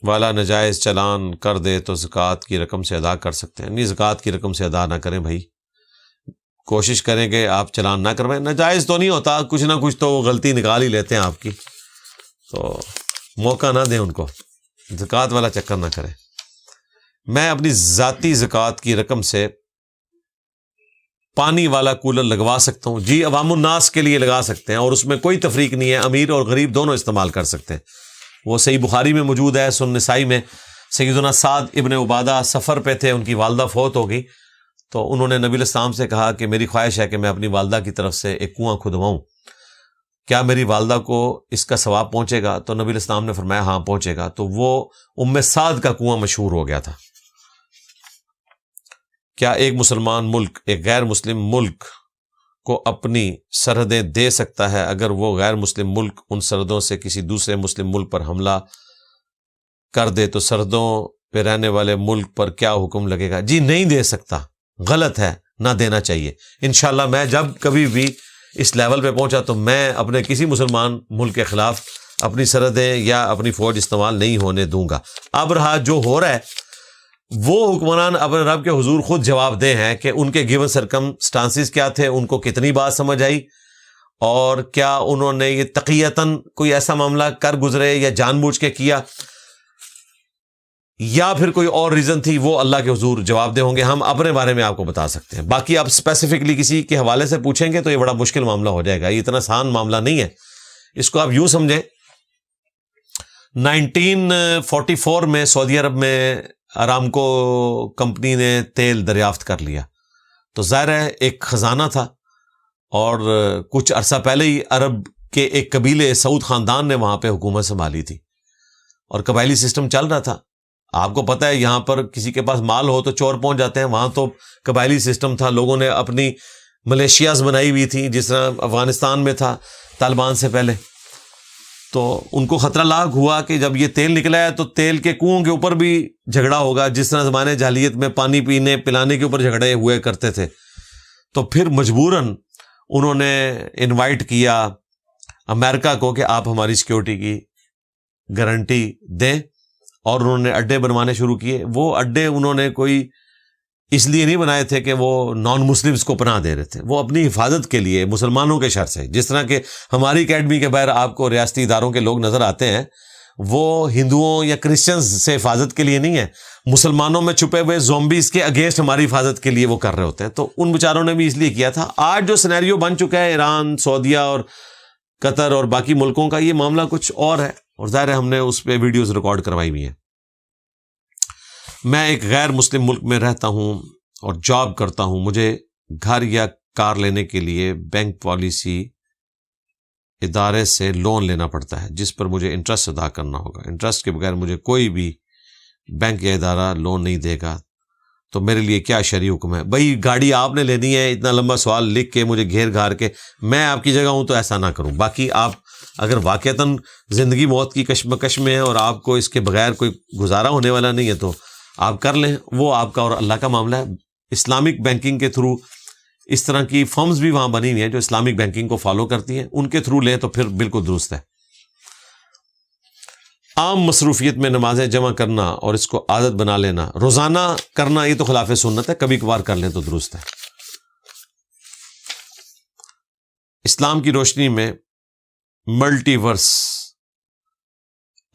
والا ناجائز چلان کر دے تو زکوٰۃ کی رقم سے ادا کر سکتے ہیں؟ نہیں، زکوٰۃ کی رقم سے ادا نہ کریں بھائی، کوشش کریں کہ آپ چلان نہ کروائیں۔ ناجائز تو نہیں ہوتا، کچھ نہ کچھ تو غلطی نکال ہی لیتے ہیں آپ کی، تو موقع نہ دیں ان کو، زکوٰۃ والا چکر نہ کریں۔ میں اپنی ذاتی زکوٰۃ کی رقم سے پانی والا کولر لگوا سکتا ہوں؟ جی، عوام الناس کے لیے لگا سکتے ہیں، اور اس میں کوئی تفریق نہیں ہے، امیر اور غریب دونوں استعمال کر سکتے ہیں۔ وہ صحیح بخاری میں موجود ہے، سنن نسائی میں۔ سیدنا سعد ابن عبادہ سفر پہ تھے، ان کی والدہ فوت ہو گئی، تو انہوں نے نبی علیہ السلام سے کہا کہ میری خواہش ہے کہ میں اپنی والدہ کی طرف سے ایک کنواں کھدواؤں، کیا میری والدہ کو اس کا ثواب پہنچے گا؟ تو نبی علیہ السلام نے فرمایا ہاں پہنچے گا۔ تو وہ ام سعد کا کنواں مشہور ہو گیا تھا۔ کیا ایک مسلمان ملک ایک غیر مسلم ملک کو اپنی سرحدیں دے سکتا ہے اگر وہ غیر مسلم ملک ان سرحدوں سے کسی دوسرے مسلم ملک پر حملہ کر دے تو سرحدوں پہ رہنے والے ملک پر کیا حکم لگے گا؟ جی نہیں دے سکتا، غلط ہے، نہ دینا چاہیے۔ انشاءاللہ میں جب کبھی بھی اس لیول پہ پہنچا تو میں اپنے کسی مسلمان ملک کے خلاف اپنی سرحدیں یا اپنی فوج استعمال نہیں ہونے دوں گا۔ اب رہا جو ہو رہا ہے، وہ حکمران اپنے رب کے حضور خود جواب دہ ہیں کہ ان کے گیون سرکمسٹانسز کیا تھے، ان کو کتنی بات سمجھ آئی، اور کیا انہوں نے یہ تقیتاً کوئی ایسا معاملہ کر گزرے یا جان بوجھ کے کیا، یا پھر کوئی اور ریزن تھی، وہ اللہ کے حضور جواب دہ ہوں گے۔ ہم اپنے بارے میں آپ کو بتا سکتے ہیں، باقی آپ اسپیسیفکلی کسی کے حوالے سے پوچھیں گے تو یہ بڑا مشکل معاملہ ہو جائے گا۔ یہ اتنا آسان معاملہ نہیں ہے، اس کو آپ یوں سمجھیں۔ 1944 میں سعودی عرب میں ارامکو کمپنی نے تیل دریافت کر لیا، تو ظاہر ہے ایک خزانہ تھا، اور کچھ عرصہ پہلے ہی عرب کے ایک قبیلے سعود خاندان نے وہاں پہ حکومت سنبھالی تھی، اور قبائلی سسٹم چل رہا تھا۔ آپ کو پتہ ہے یہاں پر کسی کے پاس مال ہو تو چور پہنچ جاتے ہیں، وہاں تو قبائلی سسٹم تھا، لوگوں نے اپنی ملیشیاز بنائی ہوئی تھی، جس طرح افغانستان میں تھا طالبان سے پہلے۔ تو ان کو خطرہ لاحق ہوا کہ جب یہ تیل نکلا ہے تو تیل کے کنوؤں کے اوپر بھی جھگڑا ہوگا، جس طرح زمانے جاہلیت میں پانی پینے پلانے کے اوپر جھگڑے ہوئے کرتے تھے۔ تو پھر مجبوراً انہوں نے انوائٹ کیا امریکہ کو کہ آپ ہماری سیکیورٹی کی گارنٹی دیں، اور انہوں نے اڈے بنوانے شروع کیے۔ وہ اڈے انہوں نے کوئی اس لیے نہیں بنائے تھے کہ وہ نان مسلمز کو پناہ دے رہے تھے، وہ اپنی حفاظت کے لیے مسلمانوں کے شر سے۔ جس طرح کہ ہماری اکیڈمی کے باہر آپ کو ریاستی اداروں کے لوگ نظر آتے ہیں، وہ ہندوؤں یا کرسچنز سے حفاظت کے لیے نہیں ہے، مسلمانوں میں چھپے ہوئے زومبیز کے اگینسٹ ہماری حفاظت کے لیے وہ کر رہے ہوتے ہیں۔ تو ان بیچاروں نے بھی اس لیے کیا تھا۔ آج جو سینیریو بن چکا ہے ایران، سعودیہ اور قطر اور باقی ملکوں کا، یہ معاملہ کچھ اور ہے، اور ظاہر ہے ہم نے اس پہ ویڈیوز ریکارڈ کروائی ہوئی ہیں۔ میں ایک غیر مسلم ملک میں رہتا ہوں اور جاب کرتا ہوں، مجھے گھر یا کار لینے کے لیے بینک پالیسی ادارے سے لون لینا پڑتا ہے جس پر مجھے انٹرسٹ ادا کرنا ہوگا۔ انٹرسٹ کے بغیر مجھے کوئی بھی بینک یا ادارہ لون نہیں دے گا، تو میرے لیے کیا شرعی حکم ہے؟ بھائی گاڑی آپ نے لینی ہے، اتنا لمبا سوال لکھ کے مجھے گھیر گھار کے، میں آپ کی جگہ ہوں تو ایسا نہ کروں۔ باقی آپ اگر واقعتاً زندگی موت کی کشمکش میں ہے اور آپ کو اس کے بغیر کوئی گزارا ہونے والا نہیں ہے تو آپ کر لیں، وہ آپ کا اور اللہ کا معاملہ ہے۔ اسلامک بینکنگ کے تھرو اس طرح کی فرمز بھی وہاں بنی ہوئی ہیں جو اسلامک بینکنگ کو فالو کرتی ہیں، ان کے تھرو لیں تو پھر بالکل درست ہے۔ عام مصروفیت میں نمازیں جمع کرنا اور اس کو عادت بنا لینا، روزانہ کرنا یہ تو خلاف سنت ہے، کبھی کبھار کر لیں تو درست ہے۔ اسلام کی روشنی میں ملٹی ورس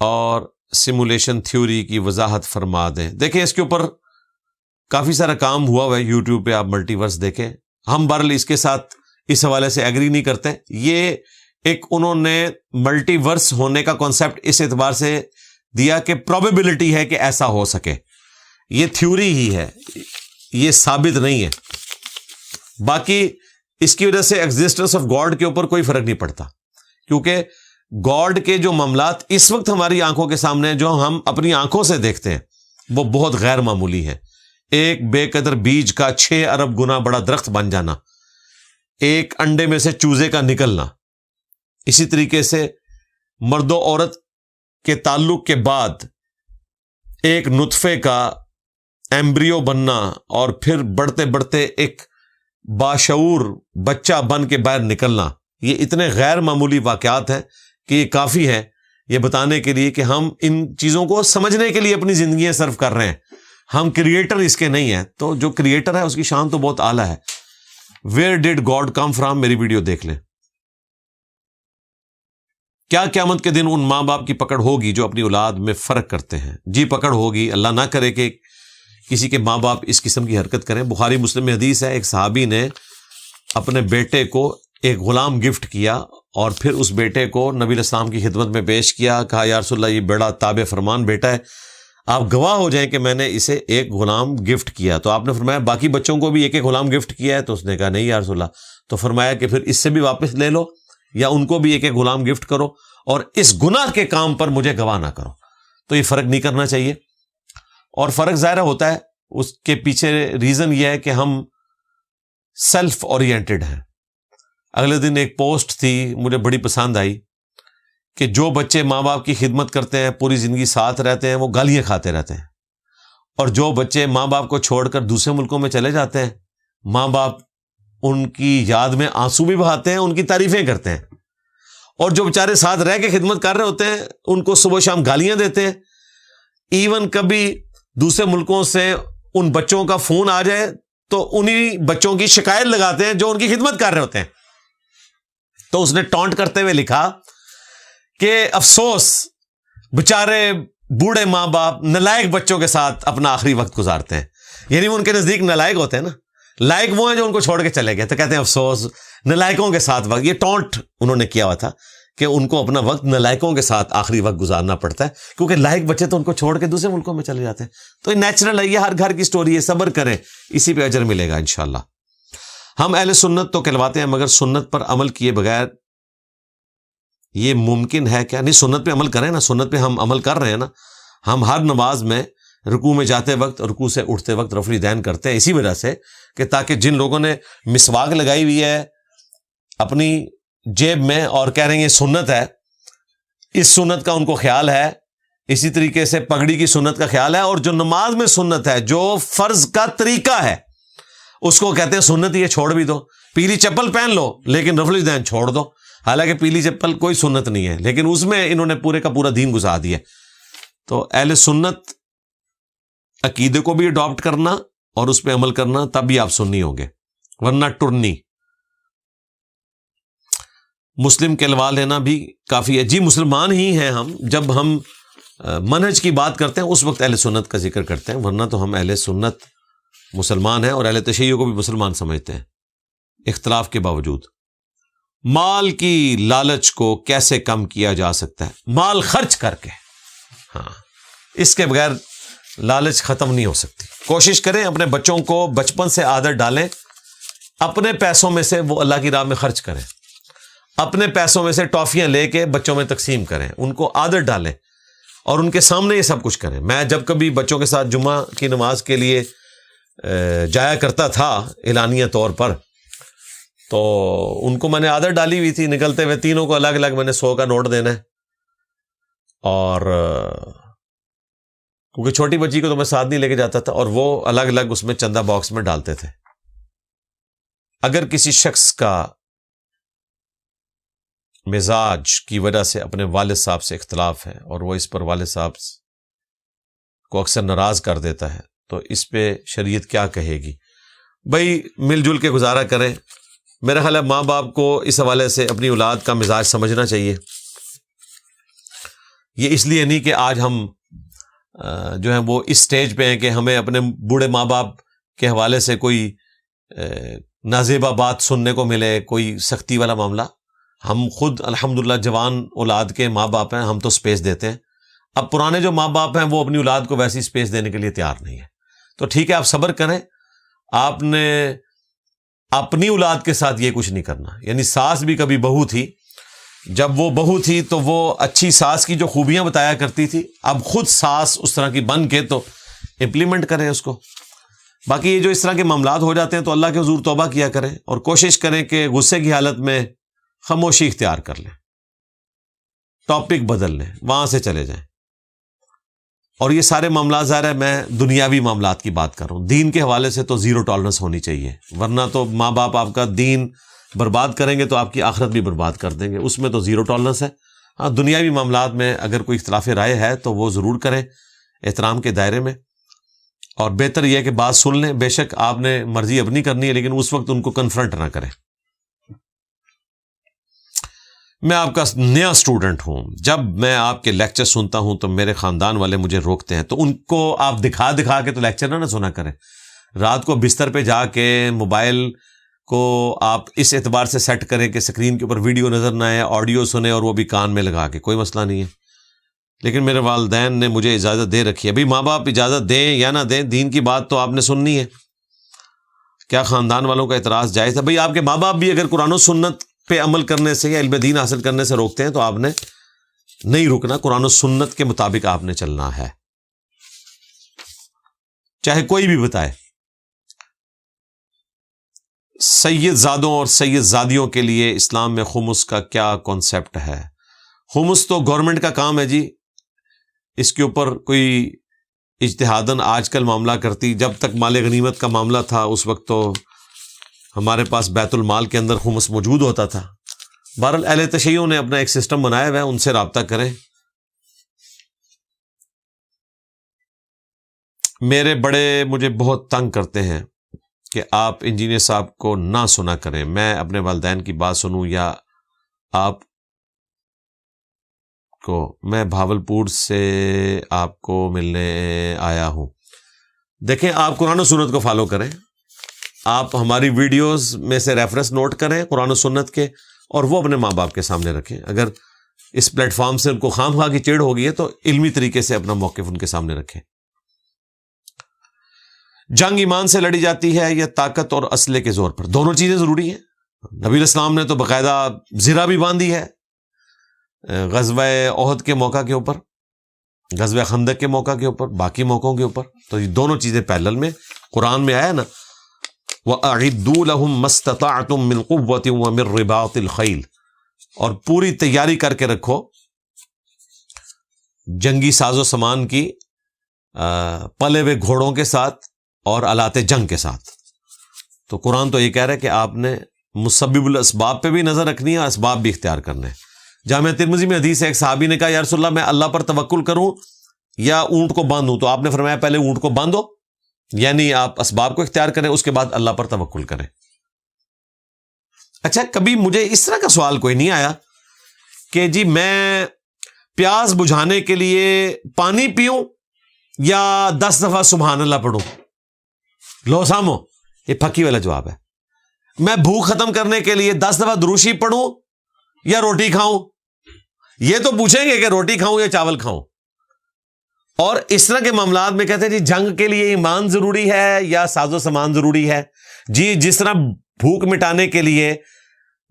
اور سیمولیشن تھیوری کی وضاحت فرما دیں۔ دیکھیں اس کے اوپر کافی سارا کام ہوا ہوا ہے، یوٹیوب پہ آپ ملٹی ورس دیکھیں۔ ہم بہرحال اس کے ساتھ اس حوالے سے ایگری نہیں کرتے. یہ ایک انہوں نے ملٹی ورس ہونے کا کانسیپٹ اس اعتبار سے دیا کہ پروبیبلٹی ہے کہ ایسا ہو سکے. یہ تھیوری ہی ہے, یہ ثابت نہیں ہے. باقی اس کی وجہ سے ایگزسٹنس آف گاڈ کے اوپر کوئی فرق نہیں پڑتا, کیونکہ گاڈ کے جو معاملات اس وقت ہماری آنکھوں کے سامنے جو ہم اپنی آنکھوں سے دیکھتے ہیں وہ بہت غیر معمولی ہے. ایک بے قدر بیج کا 6 ارب گنا بڑا درخت بن جانا, ایک انڈے میں سے چوزے کا نکلنا, اسی طریقے سے مرد و عورت کے تعلق کے بعد ایک نطفے کا ایمبریو بننا اور پھر بڑھتے بڑھتے ایک باشعور بچہ بن کے باہر نکلنا, یہ اتنے غیر معمولی واقعات ہیں کہ یہ کافی ہے یہ بتانے کے لیے کہ ہم ان چیزوں کو سمجھنے کے لیے اپنی زندگیاں صرف کر رہے ہیں. ہم کریٹر اس کے نہیں ہیں, تو جو کریٹر ہے اس کی شان تو بہت اعلیٰ ہے. ویئر ڈڈ گاڈ کم فرام, میری ویڈیو دیکھ لیں. کیا قیامت کے دن ان ماں باپ کی پکڑ ہوگی جو اپنی اولاد میں فرق کرتے ہیں؟ جی پکڑ ہوگی, اللہ نہ کرے کہ کسی کے ماں باپ اس قسم کی حرکت کریں. بخاری مسلم میں حدیث ہے, ایک صحابی نے اپنے بیٹے کو ایک غلام گفٹ کیا اور پھر اس بیٹے کو نبی علیہ السلام کی خدمت میں پیش کیا, کہا یا رسول اللہ یہ بڑا تابع فرمان بیٹا ہے, آپ گواہ ہو جائیں کہ میں نے اسے ایک غلام گفٹ کیا. تو آپ نے فرمایا باقی بچوں کو بھی ایک ایک غلام گفٹ کیا ہے؟ تو اس نے کہا نہیں یا رسول اللہ. تو فرمایا کہ پھر اس سے بھی واپس لے لو یا ان کو بھی ایک ایک غلام گفٹ کرو اور اس گناہ کے کام پر مجھے گواہ نہ کرو. تو یہ فرق نہیں کرنا چاہیے, اور فرق ظاہر ہوتا ہے اس کے پیچھے ریزن یہ ہے کہ ہم سیلف اورینٹڈ ہیں. اگلے دن ایک پوسٹ تھی مجھے بڑی پسند آئی کہ جو بچے ماں باپ کی خدمت کرتے ہیں, پوری زندگی ساتھ رہتے ہیں, وہ گالیاں کھاتے رہتے ہیں, اور جو بچے ماں باپ کو چھوڑ کر دوسرے ملکوں میں چلے جاتے ہیں, ماں باپ ان کی یاد میں آنسو بھی بہاتے ہیں, ان کی تعریفیں کرتے ہیں, اور جو بیچارے ساتھ رہ کے خدمت کر رہے ہوتے ہیں ان کو صبح شام گالیاں دیتے ہیں. ایون کبھی دوسرے ملکوں سے ان بچوں کا فون آ جائے تو انہی بچوں کی شکایت لگاتے ہیں جو ان کی خدمت کر رہے ہوتے ہیں. تو اس نے ٹونٹ کرتے ہوئے لکھا کہ افسوس بیچارے بوڑھے ماں باپ نالائق بچوں کے ساتھ اپنا آخری وقت گزارتے ہیں. یعنی وہ ان کے نزدیک نالائق ہوتے ہیں نا, لائق وہ ہیں جو ان کو چھوڑ کے چلے گئے, تو کہتے ہیں افسوس نالائقوں کے ساتھ وقت. یہ ٹونٹ انہوں نے کیا ہوا تھا کہ ان کو اپنا وقت نالائقوں کے ساتھ آخری وقت گزارنا پڑتا ہے, کیونکہ لائق بچے تو ان کو چھوڑ کے دوسرے ملکوں میں چلے جاتے ہیں. تو یہ نیچرل ہے, یہ ہر گھر کی سٹوری ہے, صبر کریں, اسی پہ اجر ملے گا انشاءاللہ. ہم اہل سنت تو کہلواتے ہیں, مگر سنت پر عمل کیے بغیر یہ ممکن ہے کیا؟ نہیں, سنت پہ عمل کریں نا, سنت پہ ہم عمل کر رہے ہیں نا. ہم ہر نماز میں رکوع میں جاتے وقت, رکوع سے اٹھتے وقت رفع الیدین کرتے ہیں, اسی وجہ سے کہ تاکہ جن لوگوں نے مسواک لگائی ہوئی ہے اپنی جیب میں اور کہہ رہے ہیں یہ سنت ہے, اس سنت کا ان کو خیال ہے, اسی طریقے سے پگڑی کی سنت کا خیال ہے, اور جو نماز میں سنت ہے, جو فرض کا طریقہ ہے, اس کو کہتے ہیں سنت, یہ چھوڑ بھی دو. پیلی چپل پہن لو لیکن رفع الیدین چھوڑ دو, حالانکہ پیلی چپل کوئی سنت نہیں ہے, لیکن اس میں انہوں نے پورے کا پورا دین گزار دیا. تو اہل سنت عقیدے کو بھی اڈاپٹ کرنا اور اس پہ عمل کرنا, تب بھی آپ سنی ہوں گے, ورنہ ٹرنی. مسلم کہلوا لینا بھی کافی ہے. جی مسلمان ہی ہیں ہم, جب ہم منہج کی بات کرتے ہیں اس وقت اہل سنت کا ذکر کرتے ہیں, ورنہ تو ہم اہل سنت مسلمان ہیں اور اہل تشیع کو بھی مسلمان سمجھتے ہیں اختلاف کے باوجود. مال کی لالچ کو کیسے کم کیا جا سکتا ہے؟ مال خرچ کر کے. ہاں, اس کے بغیر لالچ ختم نہیں ہو سکتی. کوشش کریں اپنے بچوں کو بچپن سے عادت ڈالیں, اپنے پیسوں میں سے وہ اللہ کی راہ میں خرچ کریں, اپنے پیسوں میں سے ٹافیاں لے کے بچوں میں تقسیم کریں, ان کو عادت ڈالیں اور ان کے سامنے یہ سب کچھ کریں. میں جب کبھی بچوں کے ساتھ جمعہ کی نماز کے لیے جایا کرتا تھا اعلانیہ طور پر, تو ان کو میں نے عادت ڈالی ہوئی تھی, نکلتے ہوئے تینوں کو الگ الگ میں نے 100 کا نوٹ دینا ہے, اور کیونکہ چھوٹی بچی کو تو میں ساتھ نہیں لے کے جاتا تھا, اور وہ الگ الگ اس میں چندہ باکس میں ڈالتے تھے. اگر کسی شخص کا مزاج کی وجہ سے اپنے والد صاحب سے اختلاف ہے اور وہ اس پر والد صاحب کو اکثر ناراض کر دیتا ہے, تو اس پہ شریعت کیا کہے گی؟ بھائی مل جل کے گزارا کریں. میرا خیال ہے ماں باپ کو اس حوالے سے اپنی اولاد کا مزاج سمجھنا چاہیے. یہ اس لیے نہیں کہ آج ہم جو ہیں وہ اس سٹیج پہ ہیں کہ ہمیں اپنے بوڑھے ماں باپ کے حوالے سے کوئی نازیبہ بات سننے کو ملے، کوئی سختی والا معاملہ. ہم خود الحمدللہ جوان اولاد کے ماں باپ ہیں، ہم تو سپیس دیتے ہیں. اب پرانے جو ماں باپ ہیں وہ اپنی اولاد کو ویسی سپیس دینے کے لیے تیار نہیں ہے. تو ٹھیک ہے، آپ صبر کریں. آپ نے اپنی اولاد کے ساتھ یہ کچھ نہیں کرنا. یعنی ساس بھی کبھی بہو تھی، جب وہ بہو تھی تو وہ اچھی ساس کی جو خوبیاں بتایا کرتی تھی، اب خود ساس اس طرح کی بن کے تو امپلیمنٹ کریں اس کو. باقی یہ جو اس طرح کے معاملات ہو جاتے ہیں تو اللہ کے حضور توبہ کیا کریں اور کوشش کریں کہ غصے کی حالت میں خاموشی اختیار کر لیں، ٹاپک بدل لیں، وہاں سے چلے جائیں. اور یہ سارے معاملات ظاہر ہے میں دنیاوی معاملات کی بات کر رہا ہوں. دین کے حوالے سے تو زیرو ٹالرنس ہونی چاہیے، ورنہ تو ماں باپ آپ کا دین برباد کریں گے تو آپ کی آخرت بھی برباد کر دیں گے. اس میں تو زیرو ٹالرنس ہے. ہاں، دنیاوی معاملات میں اگر کوئی اختلاف رائے ہے تو وہ ضرور کریں احترام کے دائرے میں. اور بہتر یہ ہے کہ بات سن لیں. بے شک آپ نے مرضی اپنی کرنی ہے، لیکن اس وقت ان کو کنفرنٹ نہ کریں. میں آپ کا نیا اسٹوڈنٹ ہوں. جب میں آپ کے لیکچر سنتا ہوں تو میرے خاندان والے مجھے روکتے ہیں، تو ان کو آپ دکھا دکھا کے تو لیکچر نہ سنا کریں. رات کو بستر پہ جا کے موبائل کو آپ اس اعتبار سے سیٹ کریں کہ اسکرین کے اوپر ویڈیو نظر نہ آئے، آڈیو سنیں اور وہ بھی کان میں لگا کے، کوئی مسئلہ نہیں ہے. لیکن میرے والدین نے مجھے اجازت دے رکھی ہے. ابھی ماں باپ اجازت دیں یا نہ دیں، دین کی بات تو آپ نے سننی ہے. کیا خاندان والوں کا اعتراض جائز ہے؟ بھئی آپ کے ماں باپ بھی اگر قرآن و سنت پہ عمل کرنے سے یا علم دین حاصل کرنے سے روکتے ہیں تو آپ نے نہیں رکنا. قرآن و سنت کے مطابق آپ نے چلنا ہے، چاہے کوئی بھی بتائے. سید زادوں اور سید زادیوں کے لیے اسلام میں خمس کا کیا کانسیپٹ ہے؟ خمس تو گورنمنٹ کا کام ہے جی. اس کے اوپر کوئی اجتہاداً آج کل معاملہ کرتی. جب تک مال غنیمت کا معاملہ تھا اس وقت تو ہمارے پاس بیت المال کے اندر خمس موجود ہوتا تھا. بہرحال اہل تشیع نے اپنا ایک سسٹم بنایا ہوا ہے، ان سے رابطہ کریں. میرے بڑے مجھے بہت تنگ کرتے ہیں کہ آپ انجینئر صاحب کو نہ سنا کریں. میں اپنے والدین کی بات سنوں یا آپ کو؟ میں بھاولپور سے آپ کو ملنے آیا ہوں. دیکھیں، آپ قرآن و سنت کو فالو کریں. آپ ہماری ویڈیوز میں سے ریفرنس نوٹ کریں قرآن و سنت کے، اور وہ اپنے ماں باپ کے سامنے رکھیں. اگر اس پلیٹ فارم سے ان کو خام خواہ کی چڑ ہو گئی ہے تو علمی طریقے سے اپنا موقف ان کے سامنے رکھیں. جنگ ایمان سے لڑی جاتی ہے یا طاقت اور اسلحے کے زور پر؟ دونوں چیزیں ضروری ہیں. نبی الاسلام نے تو باقاعدہ زرہ بھی باندھی ہے غزوہ احد کے موقع کے اوپر، غزوہ خندق کے موقع کے اوپر، باقی موقعوں کے اوپر. تو یہ دونوں چیزیں پیرلل میں قرآن میں آیا نا، وَأَعِدُّوا لَهُم مَّا اسْتَطَعْتُم مِّن قُوَّةٍ وَمِن رِّبَاطِ الْخَيْلِ، اور پوری تیاری کر کے رکھو جنگی ساز و سامان کی، پلے ہوئے گھوڑوں کے ساتھ اور آلات جنگ کے ساتھ. تو قرآن تو یہ کہہ رہا ہے کہ آپ نے مسبب الاسباب پہ بھی نظر رکھنی ہے، اسباب بھی اختیار کرنے. جامعہ ترمذی میں حدیث ہے، ایک صحابی نے کہا یا رسول اللہ میں اللہ پر توکل کروں یا اونٹ کو باندھوں؟ تو آپ نے فرمایا پہلے اونٹ کو باندھو، یعنی آپ اسباب کو اختیار کریں، اس کے بعد اللہ پر توکل کریں. اچھا، کبھی مجھے اس طرح کا سوال کوئی نہیں آیا کہ جی میں پیاس بجھانے کے لیے پانی پیوں یا 10 دفعہ سبحان اللہ پڑھوں؟ لو سامو، یہ پھکی والا جواب ہے. میں بھوک ختم کرنے کے لیے 10 دفعہ دروشی پڑھوں یا روٹی کھاؤں؟ یہ تو پوچھیں گے کہ روٹی کھاؤں یا چاول کھاؤں. اور اس طرح کے معاملات میں کہتے ہیں جی جنگ کے لیے ایمان ضروری ہے یا ساز و سامان ضروری ہے. جی جس طرح بھوک مٹانے کے لیے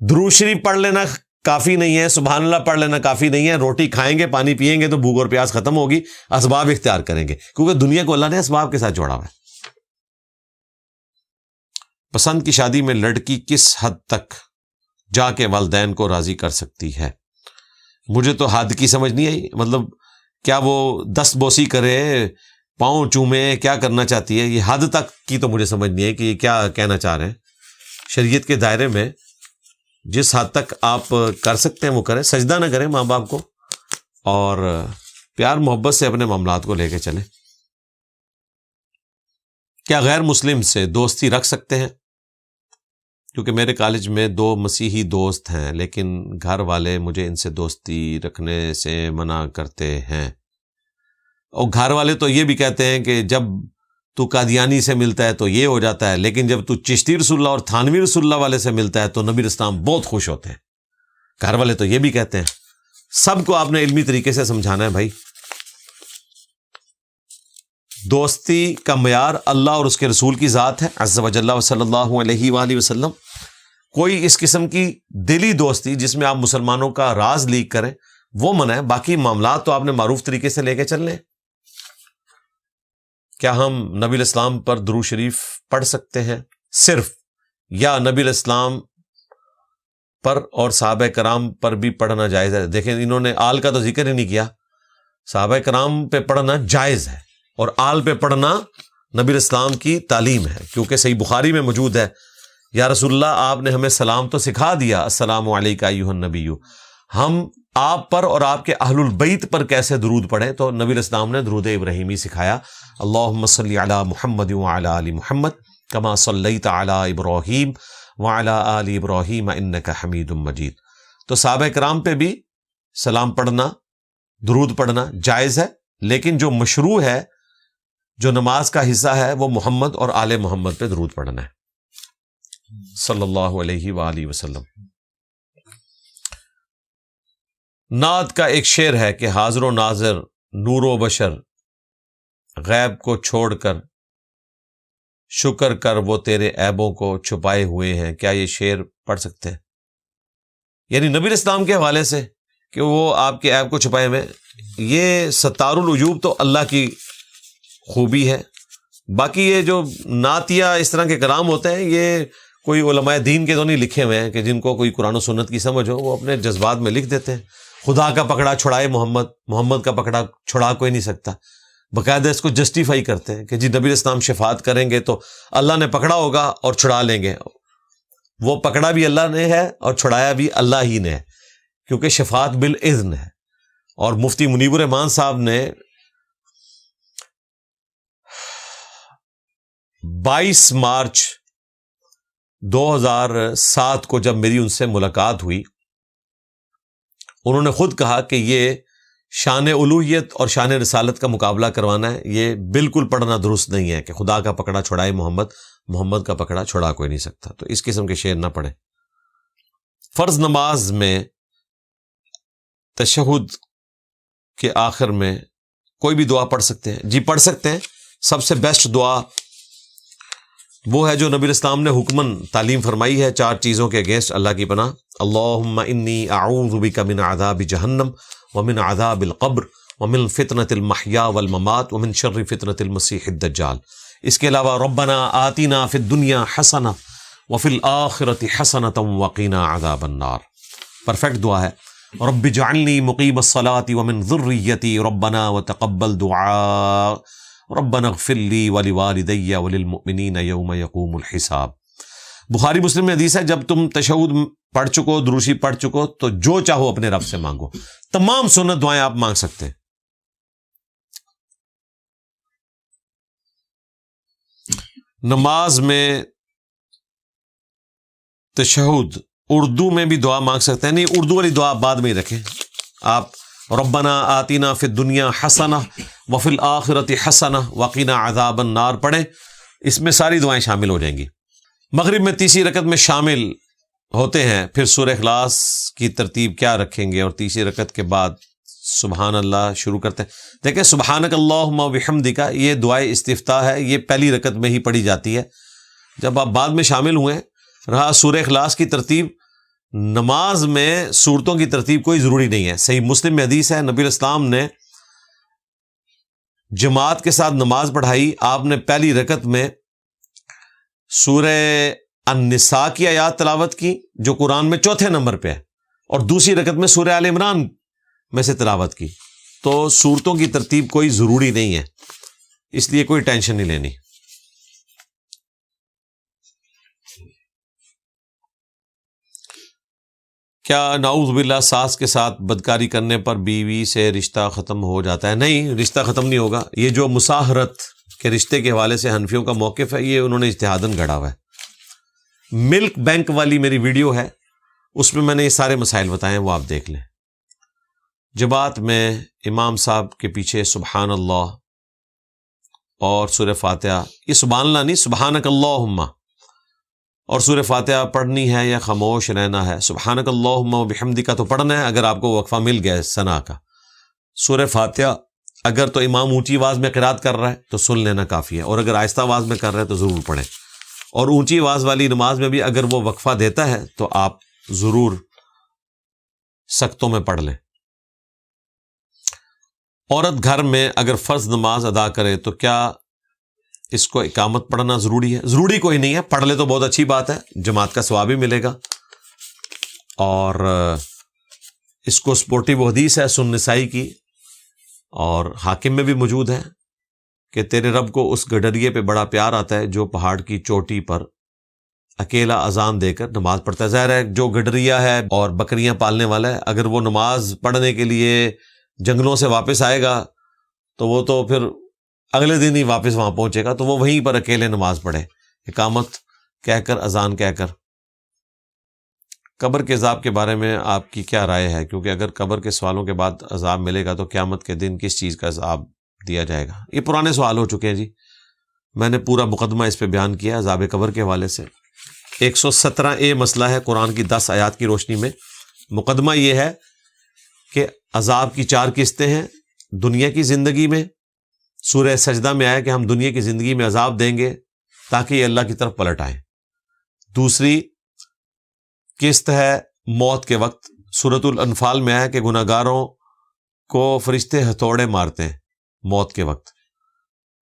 درود شریف پڑھ لینا کافی نہیں ہے، سبحان اللہ پڑھ لینا کافی نہیں ہے. روٹی کھائیں گے، پانی پیئیں گے تو بھوک اور پیاس ختم ہوگی. اسباب اختیار کریں گے کیونکہ دنیا کو اللہ نے اسباب کے ساتھ جوڑا ہوا ہے. پسند کی شادی میں لڑکی کس حد تک جا کے والدین کو راضی کر سکتی ہے؟ مجھے تو حد کی سمجھ نہیں آئی. مطلب کیا وہ دست بوسی کرے، پاؤں چومے، کیا کرنا چاہتی ہے؟ یہ حد تک کی تو مجھے سمجھ نہیں ہے کہ یہ کیا کہنا چاہ رہے ہیں. شریعت کے دائرے میں جس حد تک آپ کر سکتے ہیں وہ کریں. سجدہ نہ کریں ماں باپ کو، اور پیار محبت سے اپنے معاملات کو لے کے چلیں. کیا غیر مسلم سے دوستی رکھ سکتے ہیں؟ کیونکہ میرے کالج میں 2 مسیحی دوست ہیں لیکن گھر والے مجھے ان سے دوستی رکھنے سے منع کرتے ہیں. اور گھر والے تو یہ بھی کہتے ہیں کہ جب تو قادیانی سے ملتا ہے تو یہ ہو جاتا ہے، لیکن جب تو چشتی رسول اللہ اور تھانوی رسول اللہ والے سے ملتا ہے تو نبی اسلام بہت خوش ہوتے ہیں۔ گھر والے تو یہ بھی کہتے ہیں۔ سب کو آپ نے علمی طریقے سے سمجھانا ہے بھائی۔ دوستی کا معیار اللہ اور اس کے رسول کی ذات ہے عز و جل، صلی اللہ علیہ وآلہ وسلم۔ کوئی اس قسم کی دلی دوستی جس میں آپ مسلمانوں کا راز لیک کریں وہ منع ہے، باقی معاملات تو آپ نے معروف طریقے سے لے کے چلنے۔ کیا ہم نبی الاسلام پر درود شریف پڑھ سکتے ہیں صرف، یا نبی الاسلام پر اور صحابہ کرام پر بھی پڑھنا جائز ہے؟ دیکھیں انہوں نے آل کا تو ذکر ہی نہیں کیا۔ صحابہ کرام پہ پڑھنا جائز ہے اور آل پہ پڑھنا نبی الاسلام کی تعلیم ہے، کیونکہ صحیح بخاری میں موجود ہے، یا رسول اللہ آپ نے ہمیں سلام تو سکھا دیا، السلام علیکہ ایھا النبی، ہم آپ پر اور آپ کے اہل البیت پر کیسے درود پڑھیں؟ تو نبی الاسلام نے درود ابراہیمی سکھایا، اللہم صلی علی محمد وعلی آل محمد کما صلیت علی ابراہیم وعلی آل ابراہیم انک حمید مجید۔ تو صحابہ کرام پہ بھی سلام پڑھنا، درود پڑھنا جائز ہے، لیکن جو مشروع ہے، جو نماز کا حصہ ہے، وہ محمد اور آل محمد پہ درود پڑھنا ہے صلی اللہ علیہ وآلہ وسلم۔ نعت کا ایک شعر ہے کہ حاضر و ناظر نور و بشر غیب کو چھوڑ کر شکر کر وہ تیرے عیبوں کو چھپائے ہوئے ہیں۔ کیا یہ شعر پڑھ سکتے ہیں؟ یعنی نبی اسلام کے حوالے سے کہ وہ آپ کے عیب کو چھپائے ہوئے، یہ ستار الوجوب تو اللہ کی خوبی ہے۔ باقی یہ جو نعتیہ اس طرح کے کلام ہوتے ہیں، یہ کوئی علماء دین کے تو نہیں لکھے ہوئے ہیں کہ جن کو کوئی قرآن و سنت کی سمجھ ہو، وہ اپنے جذبات میں لکھ دیتے ہیں۔ خدا کا پکڑا چھڑائے محمد، محمد کا پکڑا چھڑا کوئی نہیں سکتا، باقاعدہ اس کو جسٹیفائی کرتے ہیں کہ جی نبی اسلام شفاعت کریں گے تو اللہ نے پکڑا ہوگا اور چھڑا لیں گے۔ وہ پکڑا بھی اللہ نے ہے اور چھڑایا بھی اللہ ہی نے ہے، کیونکہ شفاعت بالاذن ہے۔ اور مفتی منیب الرحمان صاحب نے 22 مارچ 2007 کو جب میری ان سے ملاقات ہوئی، انہوں نے خود کہا کہ یہ شان الوہیت اور شان رسالت کا مقابلہ کروانا ہے، یہ بالکل پڑھنا درست نہیں ہے کہ خدا کا پکڑا چھڑائے محمد، محمد کا پکڑا چھڑا کوئی نہیں سکتا۔ تو اس قسم کے شعر نہ پڑھیں۔ فرض نماز میں تشہد کے آخر میں کوئی بھی دعا پڑھ سکتے ہیں؟ جی پڑھ سکتے ہیں۔ سب سے بیسٹ دعا وہ ہے جو نبی اسلام نے حکمن تعلیم فرمائی ہے 4 چیزوں کے اگینسٹ اللہ کی پناہ، اللہم انی اعوذ بک من عذاب جہنم ومن عذاب القبر ومن فتنۃ المحیا والممات ومن شر فتنۃ المسیح الدجال۔ اس کے علاوہ ربنا آتنا فی الدنیا حسنہ وفی الآخرۃ حسنۃ وقنا عذاب النار۔ پرفیکٹ دعا ہے۔ رب اجعلنی مقیم الصلاۃ ومن ذریتی ربنا وتقبل دعاء ربنا اغفر لی ولوالدی وللمؤمنین یوم یقوم الحساب۔ بخاری مسلم میں حدیث ہے، جب تم تشہد پڑھ چکو، دروشی پڑھ چکو، تو جو چاہو اپنے رب سے مانگو۔ تمام سنت دعائیں آپ مانگ سکتے ہیں۔ نماز میں تشہد اردو میں بھی دعا مانگ سکتے ہیں، نہیں اردو والی دعا بعد میں ہی رکھیں۔ آپ ربنا آتنا فی الدنیا حسنہ وفی الآخرۃ حسنہ وقنا عذاب النار پڑھیں، اس میں ساری دعائیں شامل ہو جائیں گی۔ مغرب میں تیسری رکعت میں شامل ہوتے ہیں، پھر سورہ اخلاص کی ترتیب کیا رکھیں گے، اور تیسری رکعت کے بعد سبحان اللہ شروع کرتے ہیں۔ دیکھیں سبحانک اللہم وبحمدک، یہ دعائے استفتاح ہے، یہ پہلی رکعت میں ہی پڑھی جاتی ہے۔ جب آپ بعد میں شامل ہوئے، رہا سورہ اخلاص کی ترتیب، نماز میں سورتوں کی ترتیب کوئی ضروری نہیں ہے۔ صحیح مسلم میں حدیث ہے، نبی اسلام نے جماعت کے ساتھ نماز پڑھائی، آپ نے پہلی رکعت میں سورہ النساء کی آیات تلاوت کی جو قرآن میں 4تھے نمبر پہ ہے، اور دوسری رکعت میں سورہ آل عمران میں سے تلاوت کی۔ تو سورتوں کی ترتیب کوئی ضروری نہیں ہے، اس لیے کوئی ٹینشن نہیں لینی۔ کیا نعوذ باللہ ساس کے ساتھ بدکاری کرنے پر بیوی سے رشتہ ختم ہو جاتا ہے؟ نہیں، رشتہ ختم نہیں ہوگا۔ یہ جو مساہرت کے رشتے کے حوالے سے حنفیوں کا موقف ہے، یہ انہوں نے اجتہاداً گھڑا ہوا ہے۔ ملک بینک والی میری ویڈیو ہے، اس میں میں نے یہ سارے مسائل بتائے ہیں، وہ آپ دیکھ لیں۔ جماعت میں امام صاحب کے پیچھے سبحان اللہ اور سورہ فاتحہ، یہ سبحان اللہ نہیں، سبحانک اللہم، اور سورہ فاتحہ پڑھنی ہے یا خاموش رہنا ہے؟ سبحانک اللہم و بحمدک تو پڑھنا ہے اگر آپ کو وقفہ مل گیا ہے ثنا کا۔ سورہ فاتحہ اگر تو امام اونچی آواز میں قرات کر رہا ہے تو سن لینا کافی ہے، اور اگر آہستہ آواز میں کر رہا ہے تو ضرور پڑھیں، اور اونچی آواز والی نماز میں بھی اگر وہ وقفہ دیتا ہے تو آپ ضرور سکتوں میں پڑھ لیں۔ عورت گھر میں اگر فرض نماز ادا کرے تو کیا اس کو اقامت پڑھنا ضروری ہے؟ ضروری کوئی نہیں ہے، پڑھ لے تو بہت اچھی بات ہے، جماعت کا ثواب بھی ملے گا۔ اور اس کو سپورٹیو حدیث ہے سنن نسائی کی، اور حاکم میں بھی موجود ہے کہ تیرے رب کو اس گڈریے پہ بڑا پیار آتا ہے جو پہاڑ کی چوٹی پر اکیلا اذان دے کر نماز پڑھتا ہے۔ ظاہر ہے جو گڈریا ہے اور بکریاں پالنے والا ہے، اگر وہ نماز پڑھنے کے لیے جنگلوں سے واپس آئے گا تو وہ تو پھر اگلے دن ہی واپس وہاں پہنچے گا، تو وہ وہیں پر اکیلے نماز پڑھے، اقامت کہہ کر، اذان کہہ کر۔ قبر کے عذاب کے بارے میں آپ کی کیا رائے ہے؟ کیونکہ اگر قبر کے سوالوں کے بعد عذاب ملے گا تو قیامت کے دن کس چیز کا عذاب دیا جائے گا؟ یہ پرانے سوال ہو چکے ہیں جی، میں نے پورا مقدمہ اس پہ بیان کیا عذاب قبر کے حوالے سے۔ 117 مسئلہ ہے قرآن کی 10 آیات کی روشنی میں۔ مقدمہ یہ ہے کہ عذاب کی 4 قسطیں ہیں دنیا کی زندگی میں۔ سورہ سجدہ میں آیا کہ ہم دنیا کی زندگی میں عذاب دیں گے تاکہ یہ اللہ کی طرف پلٹ آئیں۔ دوسری قسط ہے موت کے وقت، سورۃ الانفال میں آیا کہ گناہگاروں کو فرشتے ہتھوڑے مارتے ہیں موت کے وقت۔